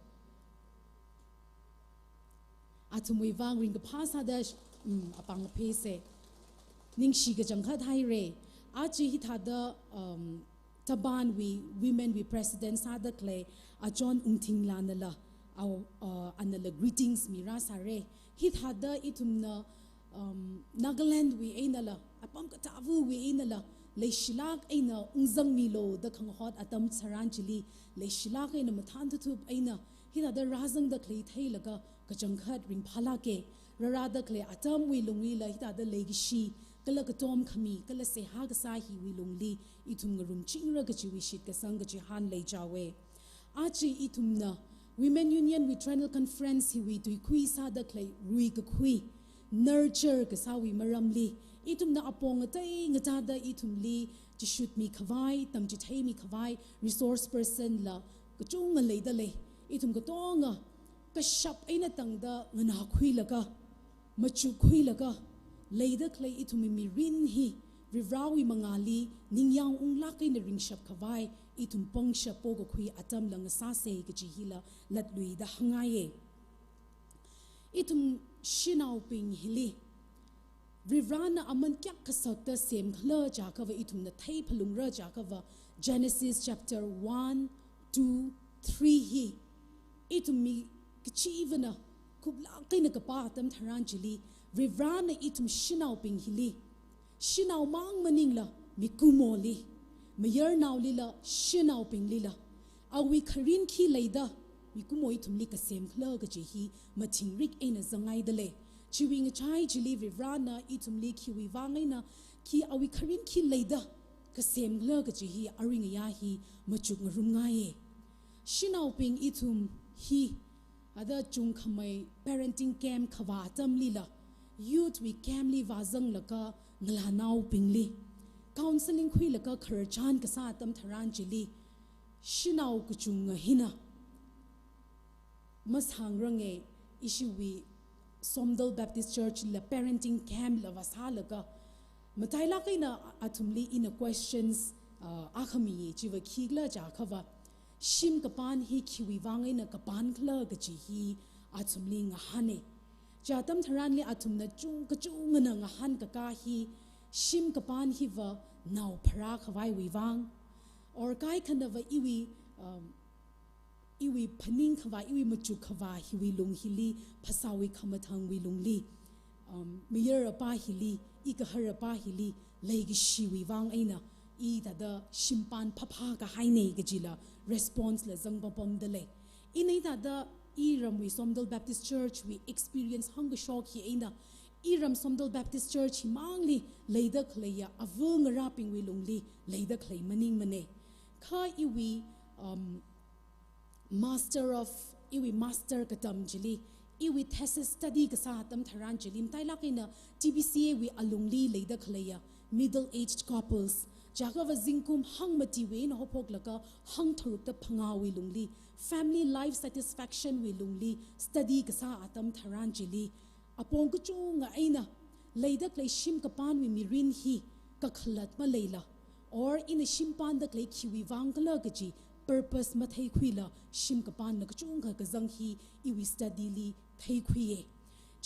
atumui wang ring ka phasa da apang pese ning shi ga jangkha thai re achi hi thada taban we women we president sa da khlai achon ungthing la na la aw anala greetings mira sare hi thada itumna Nagaland we ainala apam ka tavu we ainala leishilak aina ungzang milo da khanghot atam charan chili leishilak aina mathan thup aina hina da razang da khlei thai laga kachangkhat ring phala ke rara da khle atam we lungli la hita da legishi kala ka tom khami kala se ha ga sa hi we lungli itum ngarum chingra ga chi we shit ka sang ga chi han lei jawe achi itumna women union we Triennial Conference hi we tuikhui sa da khlei Ruikakhui nurture ka sa we maramli itum na apong atay ngata da itum li to shoot mi khawai tam chi thai mi khawai resource person la kachung ngalei da le itum ka tonga ka shap aina tang da ngana khui laga machu khui laga leida clay itumi mi rin hi rivrawi mangali ningyang unglaki na ring shap khawai itum pongsha pogo khui atam lang sa se ke chi hila latlui da hangaye itum shinau ping hili rivrana aman kyak kasota sem khla ja ka itum na thai phalung ra ja ka Genesis chapter 1 2 3 hi itum mi kichivana kubla kaina ka pa tam tharan chili rivrana itum shinau ping hili shinau mang maningla mikumoli mayer naw lila shinau ping lila awi kharin khi leida mikumoi thumli ka sem khla ga ji hi mathing rik ena zangai dale chiwing chai chili rivrana itumli khi wi wangaina khi awi kharin khi leida ka sem khla ga ji hi aring ya hi machuk ngrum ngaye shinau ping itum hi ada chung khamai parenting camp khawa tam lila youth we camli wazang laka ngla naw pingli counseling khui laka kharchan ka sa tam tharan chili shinau ku chung hina mas hangrang issue we Somdal Baptist Church la parenting camp la wasalaga mataila kaina atumli in a questions akhami chiwa khigla ja khawa shim kapan hi khiwi wangai na kapan khla ga chi hi atumli nga hane jatam tharan le atumna chung ka chung na nga han ka ka hi shim kapan hi wa naw phara khawai wi wang or kai khana wa iwi phaning khawa iwi machu khawa hiwi lung hili phasawi khamathang wi lungli mayer pa hili ikahar pa hili leigi shiwi wang aina I da shimpan phapha ka haine gajila response la zangbapom dale inai da iram we Somdal Baptist Church we experience hunger shock hi aina iram Somdal Baptist Church hi mangli leida khleya avung raping we lungli leida khlei maning mane kha iwi master katam jili iwi thesis study ka sa tam tharan jilim taila kaina Tbca we alungli leida khleya middle aged couples jagawa zingkum hangmati we na hopok laka hang tharuk ta phanga we lungli family life satisfaction we lungli study ka sa atam tharan jili apong ku chunga aina leida klei shim ka pan we mirin hi ka khlat ma leila or in a shimpan da klei khiwi wangkala gaji purpose ma thai khuila shim ka pan na chung ka zang hi iwi study li thai khuye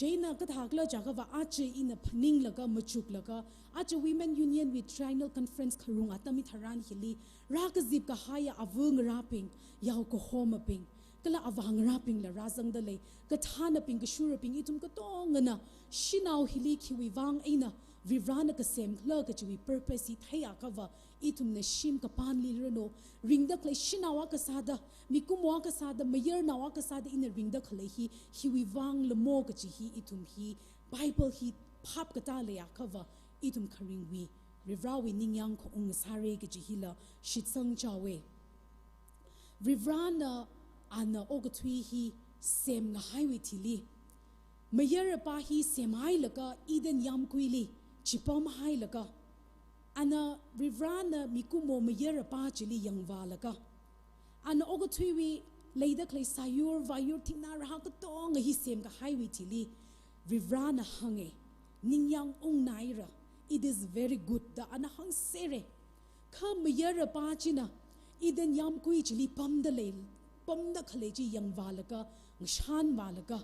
jaina ka thakla jaga wa ache in a phaning laga machuk laga ache women union with Triennial conference kharung atami tharan hili raka zip ka haya avung raping yaw ko homa ping kala awang raping la razang dale ka thana ping ka shura ping itum ka tongana shinau hili khiwi wang aina vivrana ka sem khla ka chiwi purpose hi thaya ka wa itum na shim ka pan li reno ringda klai shinawa ka sada mikumwa ka sada mayer nawa ka sada in ringda khlai hi hiwi wang lemo ka chi hi itum hi bible hi phap ka ta le ya ka wa itum kharing wi rivrawi ningyang ko ung sare ka chi hi la shitsang chawe vivrana ana ogathui hi sem nga highway thili mayer pa hi semai laka iden yam kuili chipam hai laka ana rivrana mikumo mayer pa chili yangwa laka ana ogathui wi leida klei sayur vayur thina ra ka tong hi sem ka highway thili rivrana hange ningyang ong naira it is very good da ana hang sere kha mayer pa china iden yam kui chili pam da le pam da khale ji yangwa laka ngishan wa laka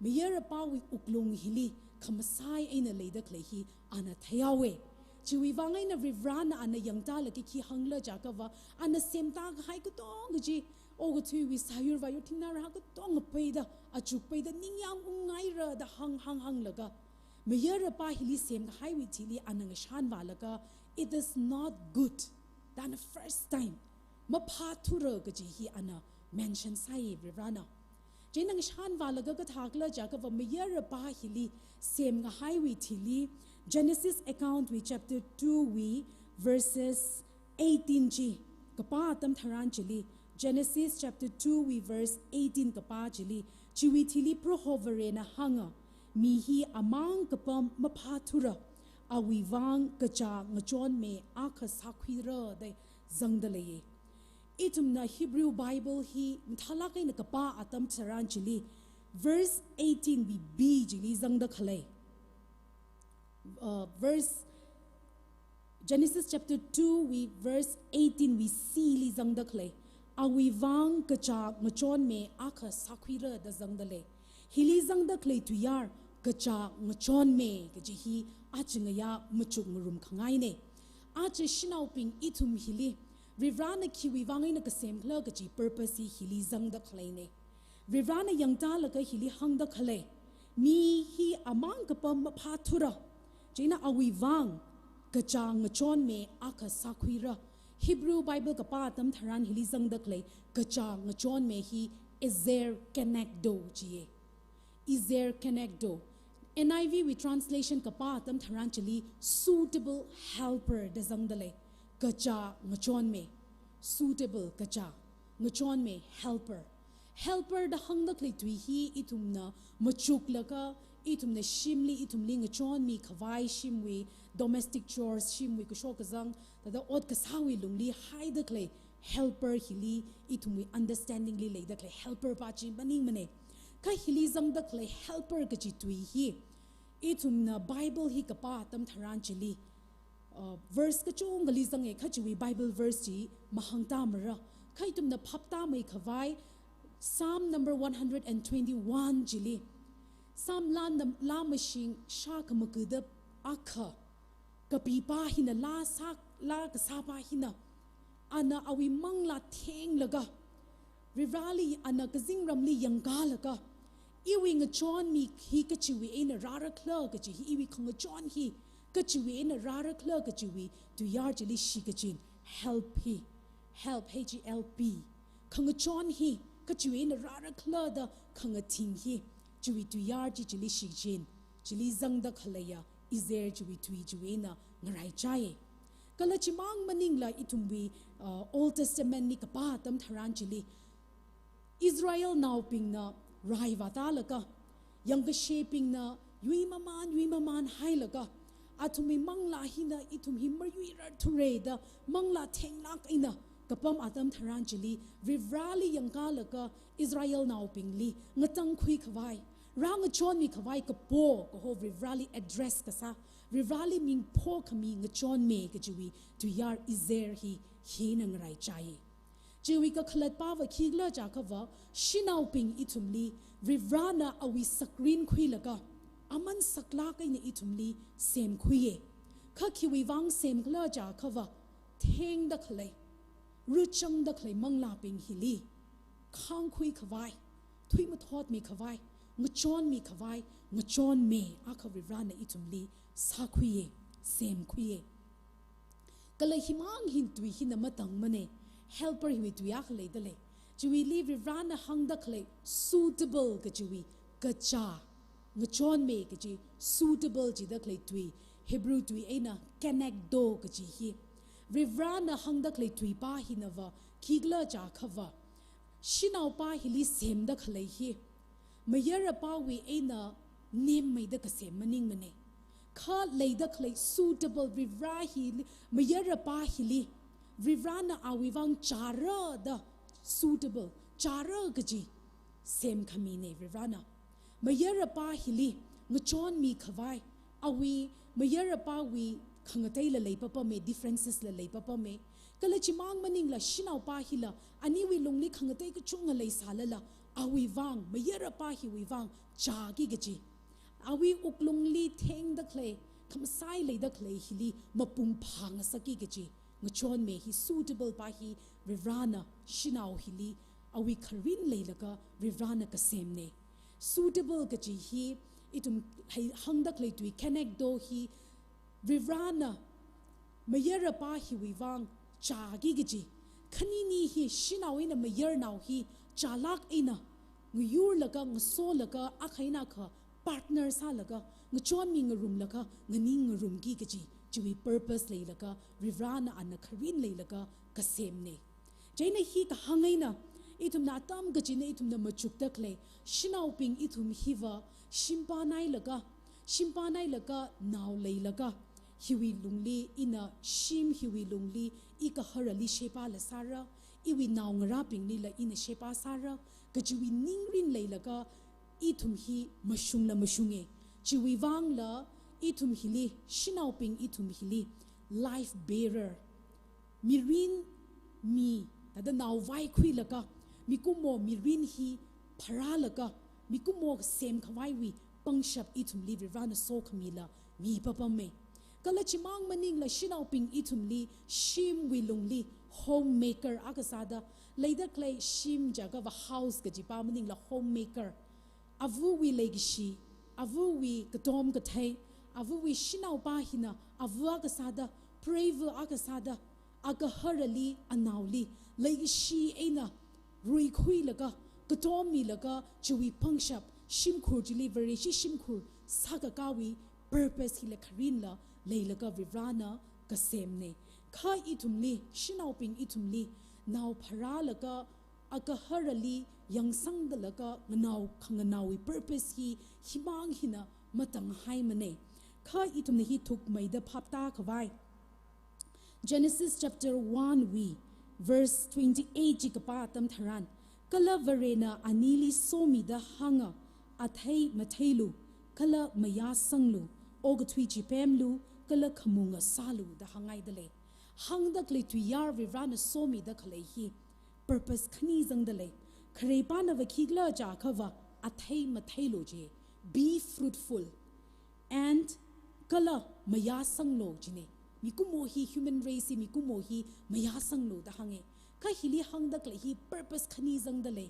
mayer pa wi uklung hili khamasai aina leida klei hi ana thayawe chiwi wangai na rivrana ana yangta laki khi hangla jakawa ana semta hai ku tong ji ogo thui wi sayur vayu thingna ra ku tong peida achuk peida ningyang ungai ra da hang laga mayer pa hili sem hai wi thili ana ngishan wa laga it is not good than the first time ma pha thura ga ji hi ana mention sai rivrana jenang shan walaga ka thakla jaka wa mayer pa hili sem nga highway thili Genesis account we chapter 2 we verses 18 g kapa tam tharan chili Genesis chapter 2 we verse 18 kapa chili chiwi thili prohovere na hanga mi hi amang kapam maphathura awi wang kacha ngachon me akha sakhira dai zangdale itumna Hebrew Bible hi mthalakai na kapa atam tharan chili verse 18 bi jili zangda khale verse Genesis chapter 2 we verse 18 we see li zang da khle awi wang ka cha ngchon me akha sakhira da zang da le hili zang da khle tu yar ka cha ngchon me ka ji hi achinga ya machuk murum khangai ne ache shinau ping itum hili rivrana khiwi wangai na ka sem khla ka ji purpose hili zang da khle ne rivrana yangta la ka hili hang da khle mi hi amang ka pam pha thura jina awi wang ka cha ngchon me akha sakhira Hebrew Bible ka pa tam tharan hili zang da khle ka cha ngchon me hi ezer kenekdo ji ezer kenekdo NIV with translation ka pa tam tharan chali suitable helper de zang dale ka cha ngchon me suitable ka cha ngchon me helper da hang da khle tui hi itumna machuk laka itumna shimli itumli ngchon mi khawai shimwi domestic chores shimwi ku shok zang da ot ka sawi lungli hai da khle helper hili itumwi understanding li le da khle helper pa chi baning mane ka hili zang da khle helper ka chi tui hi itumna Bible hi ka pa tam tharan chili verse ka chung gali zang e khachiwi Bible verse chi mahangta mara khai tumna phapta mai khawai Psalm number 121 jili Psalm la machine sha kamakuda akha kapi pa hina la sak la ka sa pa hina ana awi mangla theng laga rivrali ana kazing ramli yangka laga iwi ngchon mi hi kachiwi ena rara kla kachi hi iwi khang chon hi kachiwi ena rara kla kachiwi tu yar jili shi kachin help HELP khang chon hi kachiwi ena rara kla da khang ting hi chiwi tu yar jili shi jin jili zang da khalaya izer chiwi tui chiwi na ngarai chaye kala chimang maning la itumbi Old Testament ni kapa tam tharan chili Israel now ping na rai wata laka yang ka shaping na yui maman hai laka atumi mangla hina itum himmer yui ra thure da mangla thengla kaina kapam atam tharan chili vivrali yang ka laka Israel now ping li ngatang khui khwai rang chon mi khwai ka po ko ho vivrali address ka sa vivrali ming po khami ngchon me ka jiwi tu yar izer hi hinang rai chai jiwi ka khlat pa wa khigla cha ka wa shinau ping itumli vivrana awi sakrin khui laka aman sakla kai ne itumli sem khuye kha khiwi wang sem kla cha ka wa theng da khlai ruchang da khlai mangla ping hili khang khui khwai thui ma thot mi khwai ngchon mi khawai ngchon me akha vivrana itumli sa khuye sem khuye kala himang hin tui hin matang mane helper hi tu yak le dale jiwi li vivrana hang da khle suitable ka jiwi ka cha ngchon me ka ji suitable ji da khle tui Hebrew tui ena connect do ka ji hi vivrana hang da khle tui pa hinawa khigla cha khawa shinau pa hili sem da khle hi mayara pa we ena nem mai da ka sem maning mane kha lei da khle suitable vivrahi mayara pa hili vivrana awiwang chara da suitable chara gaji sem khami ne vivrana mayara pa hili ngchon mi khawai awi mayara pa wi khangatai la lei pa me differences la lei pa me kala chimang maning la shinau pa hila ani wi lungli khangatai ka chunga lei salala awi wang mayara pa hi wi wang cha gi gaji awi uklungli theng da khle khamsai le da khle hili mapum phang saki gaji ngchon me hi suitable pa hi vivrana shinau hili awi kharin le laka vivrana ka sem ne suitable gaji hi itum hang da khle tui connect do hi vivrana mayara pa hi wi wang cha gi gaji khani ni hi shinau ina mayar nau hi chalak ina nguyur laka ngso laka akhaina kha partner sa laka ngchon mi ngarum laka ngani ngarum gi gaji jiwi purpose le laka vivrana an kharin le laka kasem ne jaina hi ka hangaina itum na tam gaji ne itum na machuk takle shinau ping itum hiwa shimpanai laka naw le laka hiwi lungli ina shim hiwi lungli ika harali shepa la sara iwi naw ngara ping ni la ina shepa sara gajiwi ningrin le laka itum hi mashung la mashunge jiwi wang la itum hili shinau ping itum hili life bearer mirin mi tada naw vai khui laka mikumo mirin hi phara laka mikumo sem khawai wi pangshap itum li virana so khamila mi papa me kala chimang maning la shinau ping itum li shim wi lungli homemaker akasada leida clay shim jaga va house ka jipa maning la homemaker avu wi legishi avu wi katom ka thai avu wi shinau pa hina avu akasada brave akasada aga harali anawli legishi eina ruikakhui laga katom mi laga chui pangshap shimkhur delivery shi shimkhur saga kawi purpose hila kharin la leilaga vivrana kasemne kha itumli shinau ping itumli naw phara laga aga harali yangsang dalaga nganaw khanganawi purpose hi himang hina matang haimane kha itumni hi thuk maida phapta khawai Genesis chapter 1 we verse 28 jikapa tam tharan kala varena anili somi da hanga athai mathailu kala maya sanglu ogathui chipemlu kala khamunga salu da hangai dale hangda kle tu yar virana somi da khalai hi purpose khani jang dale khare pa na wakhigla ja khawa athai mathailu je be fruitful and kala maya sanglo jine mikumo hi human race mikumo hi maya sanglo da hange ka hili hangda kle hi purpose khani jang dale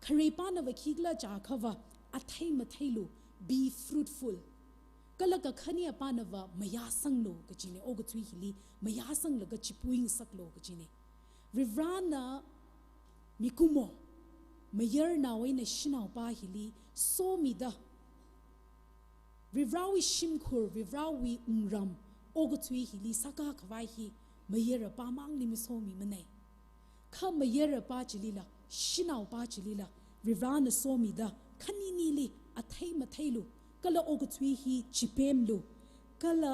khare pa na wakhigla ja khawa athai mathailu be fruitful kala ka khani apanawa maya sanglo ka chine og thui hili maya sang laga chipuing saklo ka chine rivrana mikumo mayer nawe na shinau pa hili so mi da rivrawi shimkhur rivrawi umram og thui hili saka khwai hi mayer pa mang ni mi so mi mane kha mayer pa chilila shinau pa chilila rivrana so mi da khani ni li athai mathailu kala ogatwi hi chipemlu kala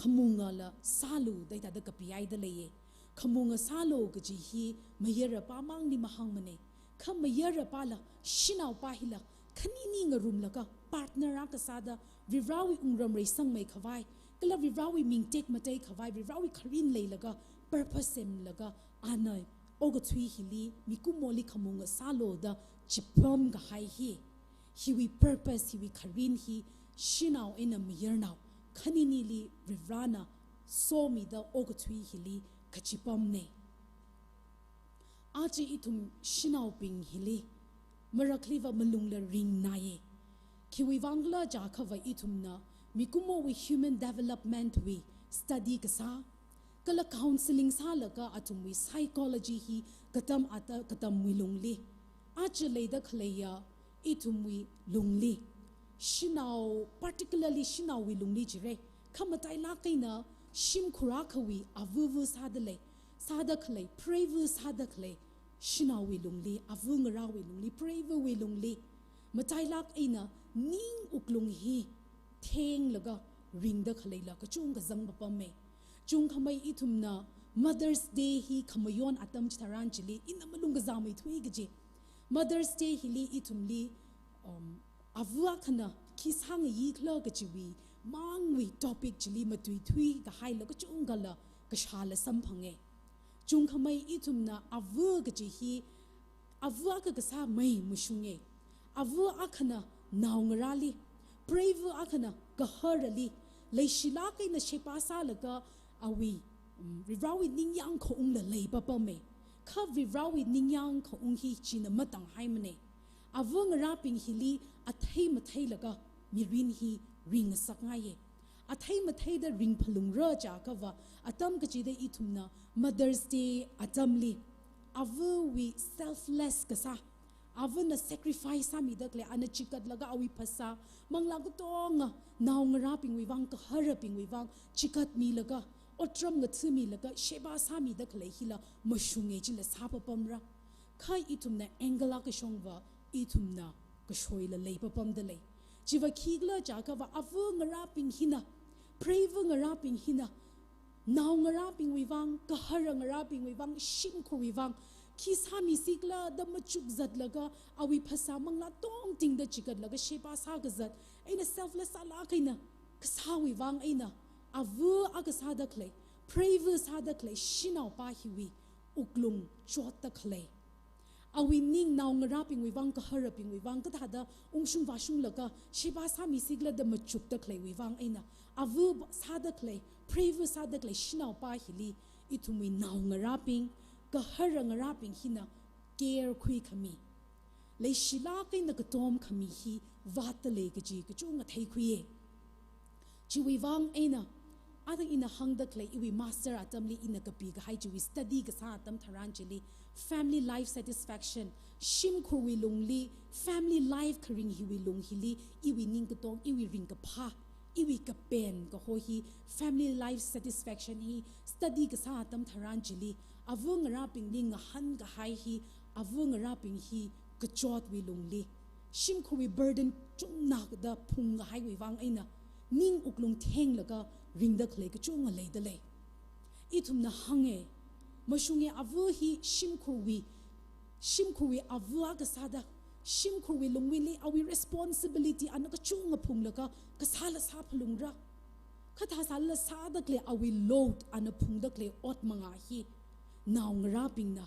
khamunga la salu daita da kapiai da leye khamunga salo gaji hi mayera pa mang ni mahang mane kham mayera pa la shinau pa hila khani ni nga room la ka partner ra ka sada vivrawi ungram re sang mai khawai kala vivrawi mingtek matei khawai vivrawi kharin lei laga purpose sem laga anai ogatwi hili mikumoli khamunga salo da chipom ga hai hi he we purpose he we karin he shinau in a year now khanini li rivrana so mi da ogathui hili kachipam ne aji itum shinau ping hili marakliva malungla ring naye kiwi wangla jakhawa itum na mikumo we human development we study kasa kala counseling sa laga atum we psychology hi katam ata katam wilungli aji leida khleya itumwi lungli shinau particularly shinau wi lungli jire khamatai la kaina shim khurakhawi avuvu sadale sadakhle prevu sadakhle shinau wi lungli avungra wi lungli prevu wi lungli matai lak aina ning uklung hi theng laga ring da khlei la ka chung ga zang ba me chung khamai itumna Mother's Day hi khamayon atam charan chili inamalunga zamai thui gaji Mother's Day hili itumli avua khana kisang yi khlo ka chiwi mangwi topic chili matui thui ka haila ka chungala ka shala sam phange chung khamai itumna avu ka chi hi avua ka sa mai mushunge avua akhana naungrali brave akhana ka harali leishila kaina shepa salaka awi rivrawi ningyang kho ungla leiba pa me kha vivrawi ningyang kho ung hi china matang haimane avung raping hili athai mathai laga mirin hi ring sakngaye athai mathai da ring phalung ra cha kawa atam ka chi de ithumna Mother's Day atamli avu we selfless kasa avu na sacrifice sami dakle ana chikat laga awi phasa mangla ko tonga naung raping wi wang ka haraping wi wang chikat mi laga otram nga thumi laga sheba sami dakle hila mashunge chile sapa pamra khai itumna engala ka shongwa itumna ka shoila leipa pamdale jiwa khigla jakawa avu ngaraping hina prave ngaraping hina naw ngaraping wiwang ka har ngaraping wiwang shimkhu wiwang คีสามีสิกละดมจุกจัดละก็เอาวิภาษามังละต้องติงดจิกัดละก็เชปาสากจัดไอ้น่ะ selfless อะไรกันนะก็สาวิวังไอ้น่ะอาวูอากษาดักเลย pray สาดักเลยชินเอาปาฮิวีอุกลุงจวดดักเลยเอาวินิ่งนาวงราปิงวิวังก็ฮาร์ปิงวิวังก็ถ้าได้องชุงวาชุงละก็เชปาสามีสิกละดมจุกดักเลยวิวังไอ้น่ะอาวูสาดักเลย pray สาดักเลยชินเอาปาฮิลีอิทุมีนาวงราปิงก็ฮาร์งราปิงฮินะเกลคุยขมีเลยชิลากินกระตอมขมีฮีวาตเลยกจีกจูงกไทยคุยจีวิวังเอ็นะอาตังอินะฮังดักเลยอีวิมาสเตอร์อาตัมลีอินะกปีกให้จีวิสตัดี้กษาอาตัมทารันจีลี family life satisfaction ชิมคูวิลงลี family life คริงฮิวิลงฮิลีอีวินิงกระตอมอีวิริงกะพาอีวิกะเป็นก็โฮฮี family life satisfaction ฮี study กษาอาตัมทารันจีลีอาวงราปิงลิงหันกะไฮฮีอาวงราปิงฮีกะจอดวิลงลีชิมคูวิ burden จุงนักดะพุงกะไฮวิวังไอ้น่ะนิ่งอุกลงเท่งแล้วก็ริงดักเลยกะจุงอะไรดะเลยอีทุมนะฮังเอมาชุงเออาวฮีชิมคูวิอาวกะซาดะชิมคูวิลงวิลีอาวิ responsibility อันนั้นกะจุงกะพุงแล้วก็กะซาละซาพลุงระข้าทาสาละซาดักเลยอาวิ load อันนั้นพุงดักเลยอดมังอาฮีนาวงราปิงนะ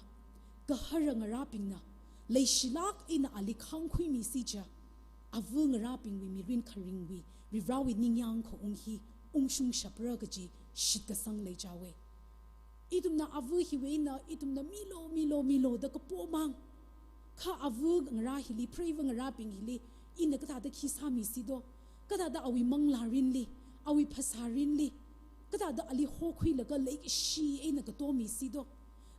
ก็ฮารงราปิงนะเลยชิลักอินอาลิคังคุยมีสิจ้าอาวงราปิงวิมีรินคาริงวิริราวินิยังขององฮีองชุงชับเรกจีชิดกสังเลยจ้าเวอีตุมนะอาวฮิเวนะอีตุมนะมิโลดก็ปวมังข้าอาวงราฮิลีพรีวงราปิงฮิลีอินก็ตาดคิสามีสิโดก็ตาดอาวิมังลารินลีอาวิภาษารินลีก็ตาดอาลิโฮคุยแล้วก็เลยชีเอ็นก็ตัวมีสิโด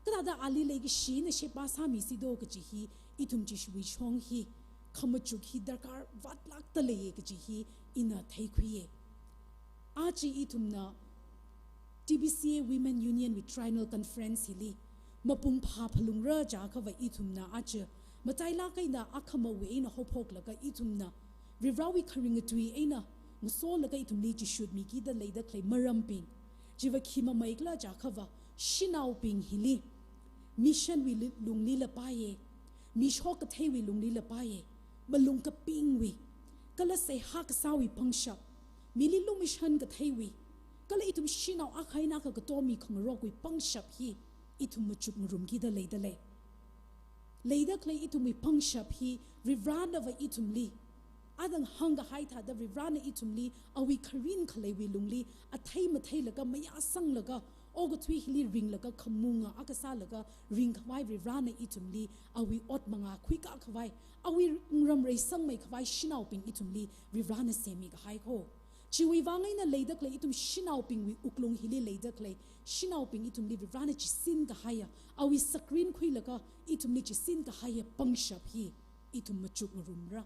ก็ถ้าได้อาลีเลยก็ชีนเชปาสามีสิโดก็จีฮีอีทุมจีชวิชงฮีขมจุกฮีดาร์การวัดลักตะเลยก็จีฮีอินาไทยคุยอาจีอีทุมนะ Tbca Women Union with Triennial Conference ฮิลีมาปุ่งพาพลุงเรจ่าเขาว่าอีทุมนะอาจจะมาใจลักไอ้นะอักขมาเวนะฮบพกแล้วก็อีทุมนะริราวิคาริงตุยไอ้นะมาโซ่แล้วก็อีทุมลีจีชุดมีกี่ดะเลยดะเคลมารำปิงจีว่าขีมาไม่กล้าจ่าเขาว่าชินเอาปิงฮิลีมิชันวิลุงลีละป้ายมิชอกกะเทวิลุงลีละป้ายมาลุงกะปิงวิก็ละเสหักสาวิพังชับมิลิลุงมิชันกะเทวิก็ละอิทุมชินเอาอาใครนักกะตัวมีของรอกวิพังชับฮีอิทุมมาจุกมรุมกีดะเลยดะเลยดะเคลอิทุมวิพังชับฮีริวรานะวะอิทุมลีอาดังฮังกะไฮทาดะริวรานะอิทุมลีเอาวิคารินคเลวิลุงลีอะไทยมาไทยแล้วก็ไม่อาสังแล้วก็โอ้ก็ทวีฮิลีริงแล้วก็ขมุงอากาศแล้วก็ริงขวายริราในอิทุมลีเอาวิอดมังอาคุยกะขวายเอาวิรำไรสังไม่ขวายชินเอาปิงอิทุมลีริราในเซมิกะไฮโคชีวิวังไงนะเลยดักเลยอิทุมชินเอาปิงวิอุกลงฮิลีเลยดักเลยชินเอาปิงอิทุมลีริราในจิสินกะไฮอะเอาวิสกรีนคุยแล้วก็อิทุมลีจิสินกะไฮอะปังชับฮีอิทุมมาจุกมารุมระ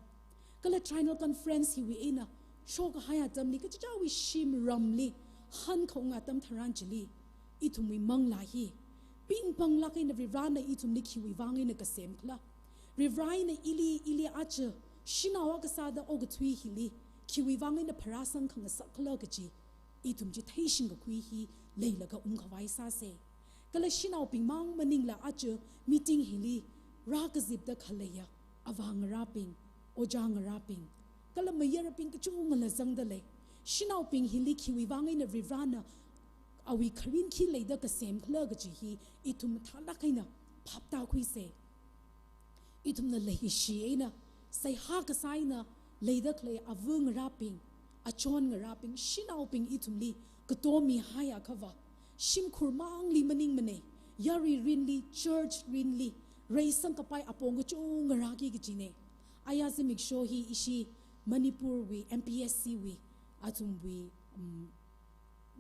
ก็เลย Triennial Conference ฮิวิเอนะโชกะไฮอะจำลีก็จะวิชิมรำลีฮันเขางาตำทารันจิลีอีทุมวิมังลาฮีปิงปังลักในริวราในอีทุมนิคิวิวังในกษมคลาริวราในอิลีอาเจชินาวกษาดาโอกทวีฮิลีคิวิวังในพระสังขังสักลกจีอีทุมจิเทชิงกคุยฮีเลยละก็ขวายซาเซก็เลยชินาวปิงมังมันนิงละอาเจมีติงฮิลีรากจิบดะขเลยะอวังราปิงโอจางราปิงก็เลยไม่ยาปิงก็จูงละจังดะเลยชินาวปิงฮิลีคิวิวังในริวรานะอาวิคารินขี้เลยดกเกษมเคลกจีฮีอิทุมทาลักไงนะพับตาคุยเสอิทุมน่ะเลยชีไอ้นะใส่ฮากษายนะเลยดกเลยอาวงราปิงอาจอนงราปิงชินเอาปิงอิทุมลีก็ตัวมีหายาขวาชิมคุรมังลีมันนิงมันเนยารีรินลีเชิร์ชรินลีเรย์สังกไปอปงก็จูงรากีกจีเนอายาซิมิกโชฮีอิชีมณิปุรวี MPSC วีอาทุมวี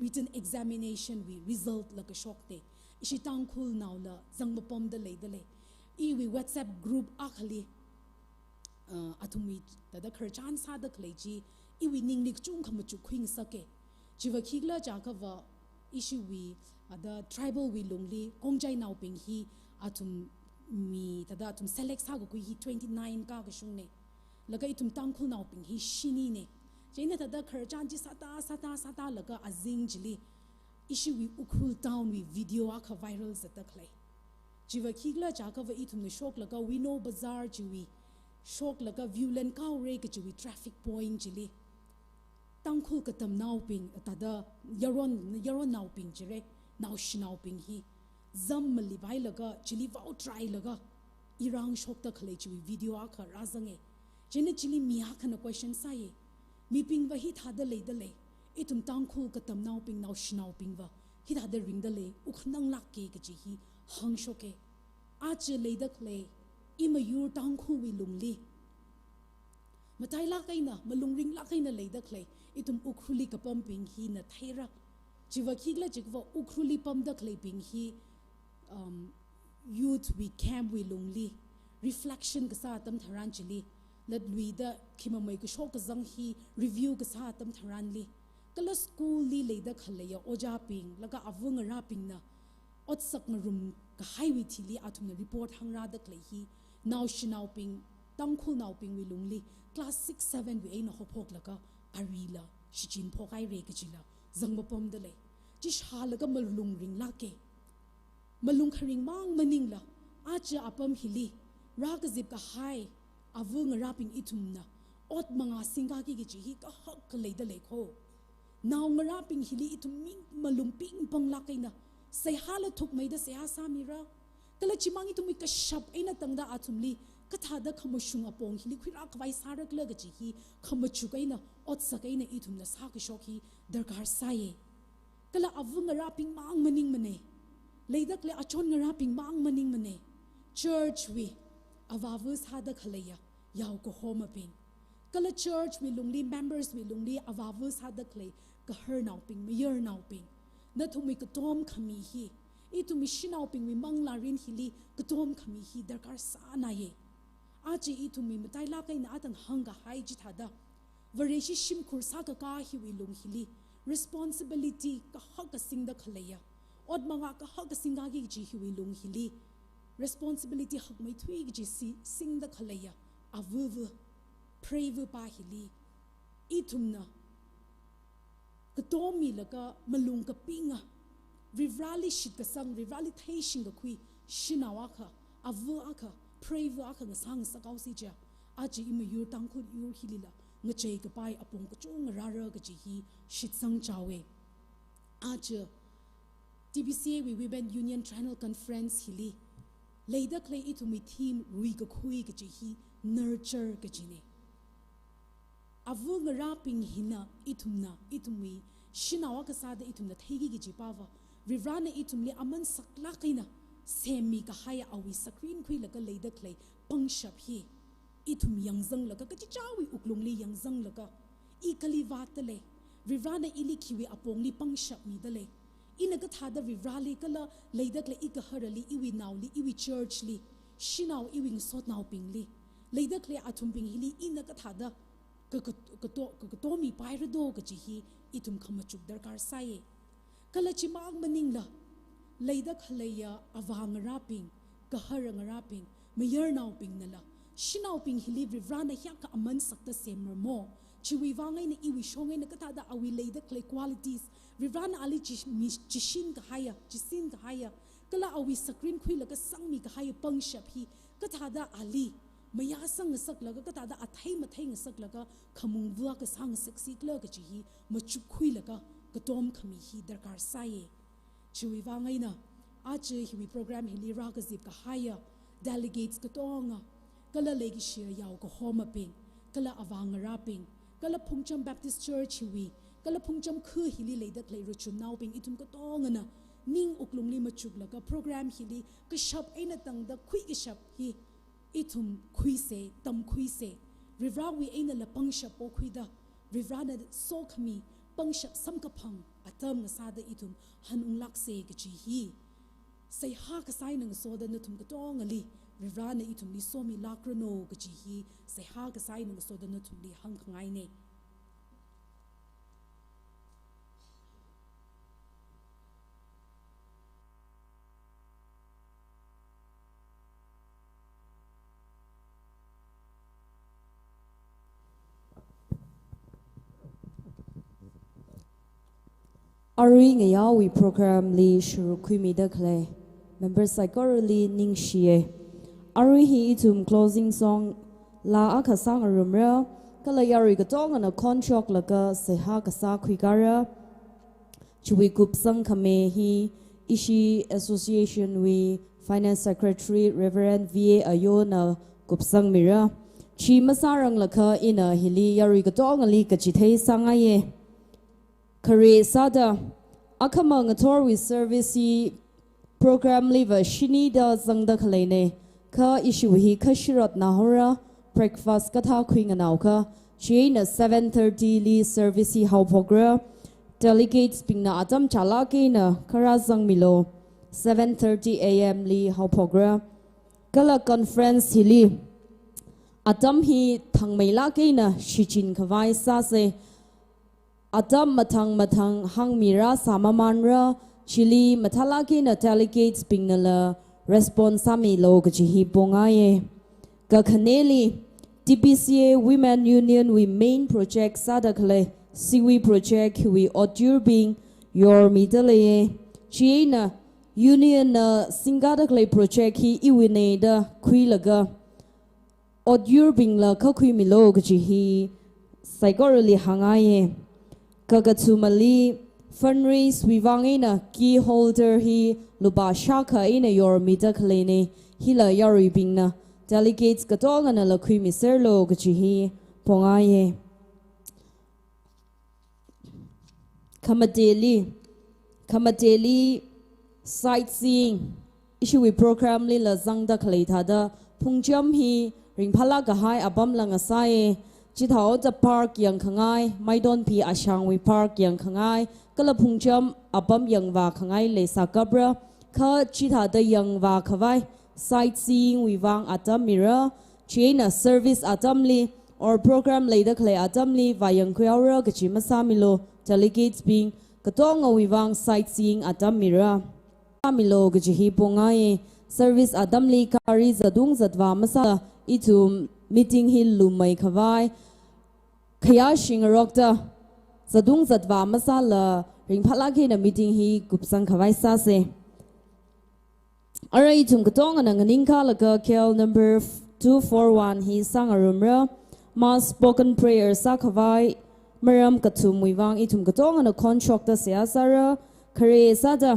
written examination we result like a shock te ishi Tangkhul now la zang bapom de le I we WhatsApp group akhali atumi tada kharchan sa da khleji I we ning lik chung kham chu khwing sake jiwa khigla ja ka wa ishi we ada tribal we longli kongjai now ping hi atum mi tada atum select sa go hi 29 ka ga shung ne laga itum Tangkhul now ping hi shini ne Jane tada kharchan ji sata laga azing jili ishi we ukhul town we video aka viral zata khlai jiwa khigla chaka wa itum ne shok laka we know bazaar jiwi shok laka violent kaw re ka jiwi traffic point jili Tangkhul katam naw ping tada yaron naw ping jire naw shinaw ping hi zam mali bai laga chili vau try laga irang shok ta khale jiwi video akha razange jene chili miya khana question sai mi ping wa hi thada le dale itum Tangkhul katam naw ping naw shinaw ping wa hi thada ring dale ukhnang lak ke ka ji hi hang shoke ach le da khle ima yur Tangkhul wi lungli matai la kaina malung ring la kaina le da khle itum ukhuli ka pam ping hi na thaira jiwa khigla jikwa ukhuli pam da khle ping hi youth we camp we lungli reflection ka sa tam tharan chili lat lui da khima mai ka shok zang hi review ka sa tam tharan li kala school li le da khale ya oja ping laga avung ra ping na ot sak na room ka highway thili athum na report hangra da khle hi now shinau ping Tangkhul naw ping wi lungli class 6 7 wi aina hopok laka arila shichin phokai re ka chila zangba pom da le chi sha laga malung ring la ke malung kharing mang maning la acha apam hili ra ka zip ka hai avung raping itumna ot manga singa ki gi hi ka hak ka le da le kho naw raping hili itum ming malung ping pang la kaina sai hala thuk mai da se ha samira kala chimang itum ka shap aina tangda athumli ka thada khamushung apong hili khira kwai sarak la ga hi khamuchu kaina ot sakaina itumna sa ka shokhi darkar sai kala avung raping mang maning mane leidak le achon raping mang maning mane church we avavus hada khalaya yaw ko homa ping kala church we lungli members we lungli avavus hada khle ka her naw ping mayor naw ping na thumi ka tom khami hi itumi shinaw ping mi mangla rin hili ka tom khami hi darkar sa na ye aji itumi matai la kai na atang hanga hai ji thada vareshi shim khursa ka hi wi lung hili responsibility ka hak ka sing da khalaya od manga ka hak ka singa gi ji hi wi lung hili responsibility hak mai thui gi si sing da khalaya avu pray vu pa hili itumna ka tomi laka malung ka pinga rivrali shit ka sang rivrali thaishin ga khui shinawa kha avu aka pray vu aka nga sang sa kaw si ja aji im yur Tangkhul yur hilila nga chei ka pai apong ka chung ra ga ji hi shit sang chawe aja Tbca we women union Triennial conference hili leida clay itumi theme Ruikakhui ga ji hi nurture ga ji ne avung raping hina itumi shinawa ka sada itumna thegi gi ji pawa rivrana itumli aman sakla kaina semi ka haya awi screen khui laka leida clay pangshap hi itum yangjang laka ka chawi uklungli yangjang laka ikali watale rivrana ili khiwi apongli pangshap mi dale ina ka thada rivrali kala leida clay ikaharali iwi nawli iwi churchli shinaw iwing sot naw pingli leida clay athum ping hili ina ka thada ka to mi paira do ka ji hi itum khamachuk darkar sai kala chimang maningla leida khalaya awang raping ka harang raping mayor naw ping nala shinaw ping hili rivrana hya ka aman sakta semmer mo chiwi wangai na iwi shongai na katada awi leida clay qualities rivrana ali chishin ka haya chisin ka haya kala awi screen khui la ka sangmi ka haya pangshap hi katada ali maya sang sak laga katada athai mathai sak laga khamung bua ka sang saksi kla ka chi machu khui laga ka tom khami hi darkar sai chiwi wangai na ache hi program hi lira ka zip ka haya delegates ka tonga kala legi share yaw ko homa ping kala awang raping kala Phungcham Baptist Church hi kala Phungcham khu hili leida clay ruchun naw ping itum ka tonga na ning uklungli machuk laga program hili ka shap aina tang da khui ka shap hi itum khui se tam khui se rivrawi aina la pangshap po khui da rivrana so khami pangshap sam ka phang atam na sada itum hanung lak se ka chi hi sai ha ka sai nang so da natum ka tonga li rivrana itum li so mi lakrano ka chi hi sai ha ka sai nang so da natum li hang khangai ne Ari ngaya we program li shuru kui mi da khle members psychorally ning shie arui hi itum closing song la akasang arumra kala yari ka tong ana contract laka seha ka sa khwikara chui kup sang khame hi ishi association we finance secretary reverend va ayona kup sang mira chi masarang laka ina hili yari ka tong ali ka chithei sangaye kare sada akama ngator we service program liver shini da zangda khaleine ka issue hi khashirot nahora breakfast katha khwinga nauka china 7:30 li service how program delegates pingna atam chala ke na khara zang milo 7:30 am li how program kala conference hili atam hi thangmeila ke na shichin khawai sa se atam mathang hang mira samamanra chili mathala ke na delegates pingnala response sami log ji bongaye ka khaneli Tbca women union we main project sadakle siwi project we odurbing your middle china union na singadakle project hi iwine da khuilaga odurbing la khakhui mi log ji psychorally hangaye kagatsumali fundraise wivangina key holder hi luba shaka ina your midaklene hila yari bingna delegates katong na lakhui miser lo gchi pongaye kamateli sightseeing issue we program li la zangda khleitha da Phungcham hi ringphala ga hai abam langa sae chithao the park yang khangai maidon pi ashang we park yang khangai kala Phungcham abam yang wa khangai le sakabra kha chitha da yang wa khawai sightseeing we wang atamira china service atamli or program le da khle atamli wa yang khyaura gachi masamilo delegates being katong we wang sightseeing atamira amilo gachi hi pongai service adamli kari zadung zadwa masa itum meeting hil lumai khawai khaya shingrokta zadung zadwa masala ringphala ke na meeting hi kupsang khawai sa se arai tum katong anang ningka laka kel number 241 hi sangarumra mas spoken prayer sa khawai maram katum wiwang itum katong ana contract ta sia sara khare sada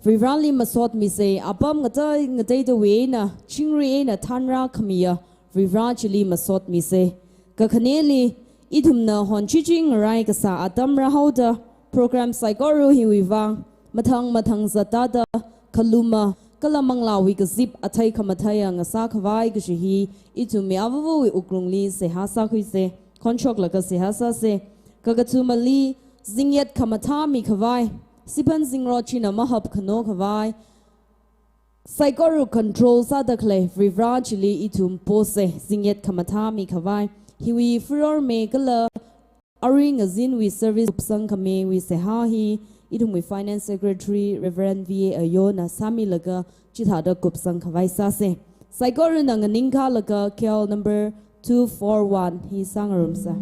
virali masot mi se apam ngatai de we na chingri na thanra khmia virachili masot mi se ka khaneli idumna hon chiching rai ka sa atam ra hauda program psychoro hi wiwang mathang zata da khaluma kalamang lawi ka zip athai khamathaya nga sa khawai ka hi idumi awu ukrungli se ha sa khui se contract la ka se ha sa se ka ga chumali zingyat khamatha mi khawai sipan zingro china mahab khano khawai psychoro control sa dakle vivrachili itum pose zingyat khamatha mi khawai hiwi furor me kala aring azin we service sang khame we se ha hi idum we finance secretary reverend va ayona sami laga chitha da kup sang khawai sa se psychoro nang ningkha laga kel number 241 hi sangarum sa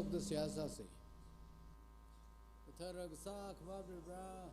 sok the siyasa se. Tarag sa khwa bra.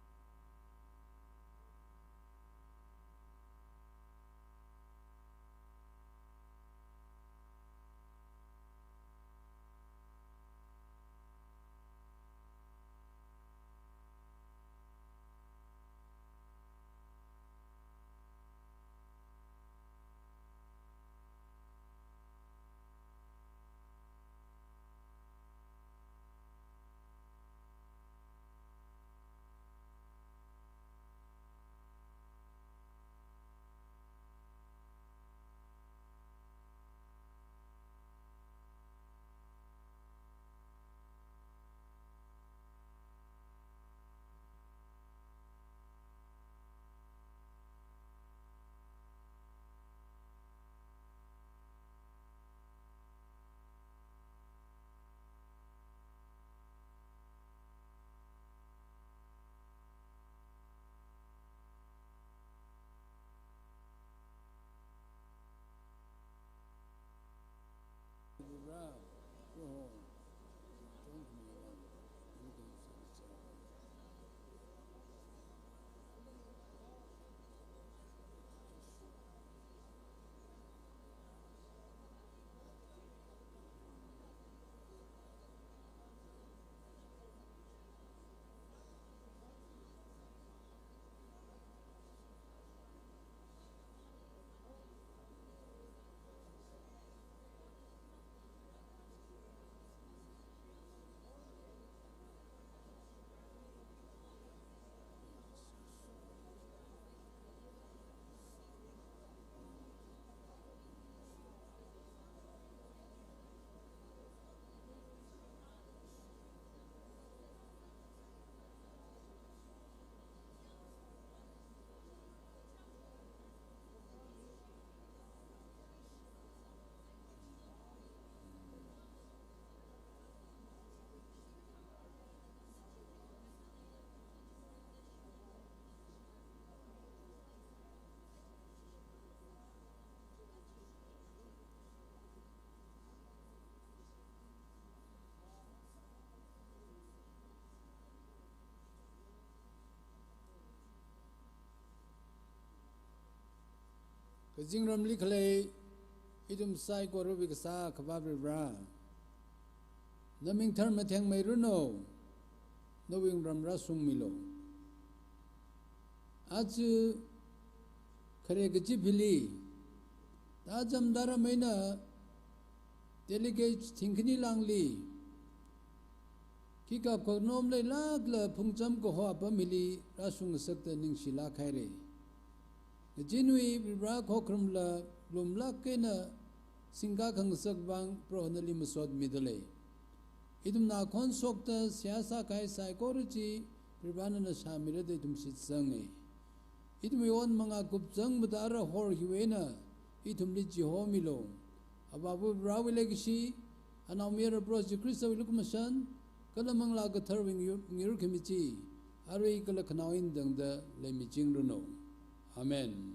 Kajing ram likhle idum sai ko rubi kasa khabab bra naming thar mathang mai runo knowing ram rasung milo aj khare gaji phili ta jamdara maina delegate thingni langli ki ka konom le lak la phungcham ko ho pa mili rasung sakta ning sila khaire jinui bra khokrum la lumla kena singa khang sak bang prohnali masod midale idum na khon sokta siyasa kai psychology pribana na shamira de dum sit sange idum yon manga gupjang badara hor hiwena idum li jihomilo ababu bra wilegisi anamira bro krista wilukmasan kalamang la ga tharwing ngir khimichi arei kala khnawin dangda le miching runo. Amen.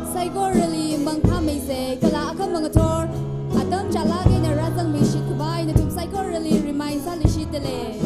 Psychorally mangpamese kala akam mangator adam chalage na razang mishit kubai na tum psychorally reminds alishitele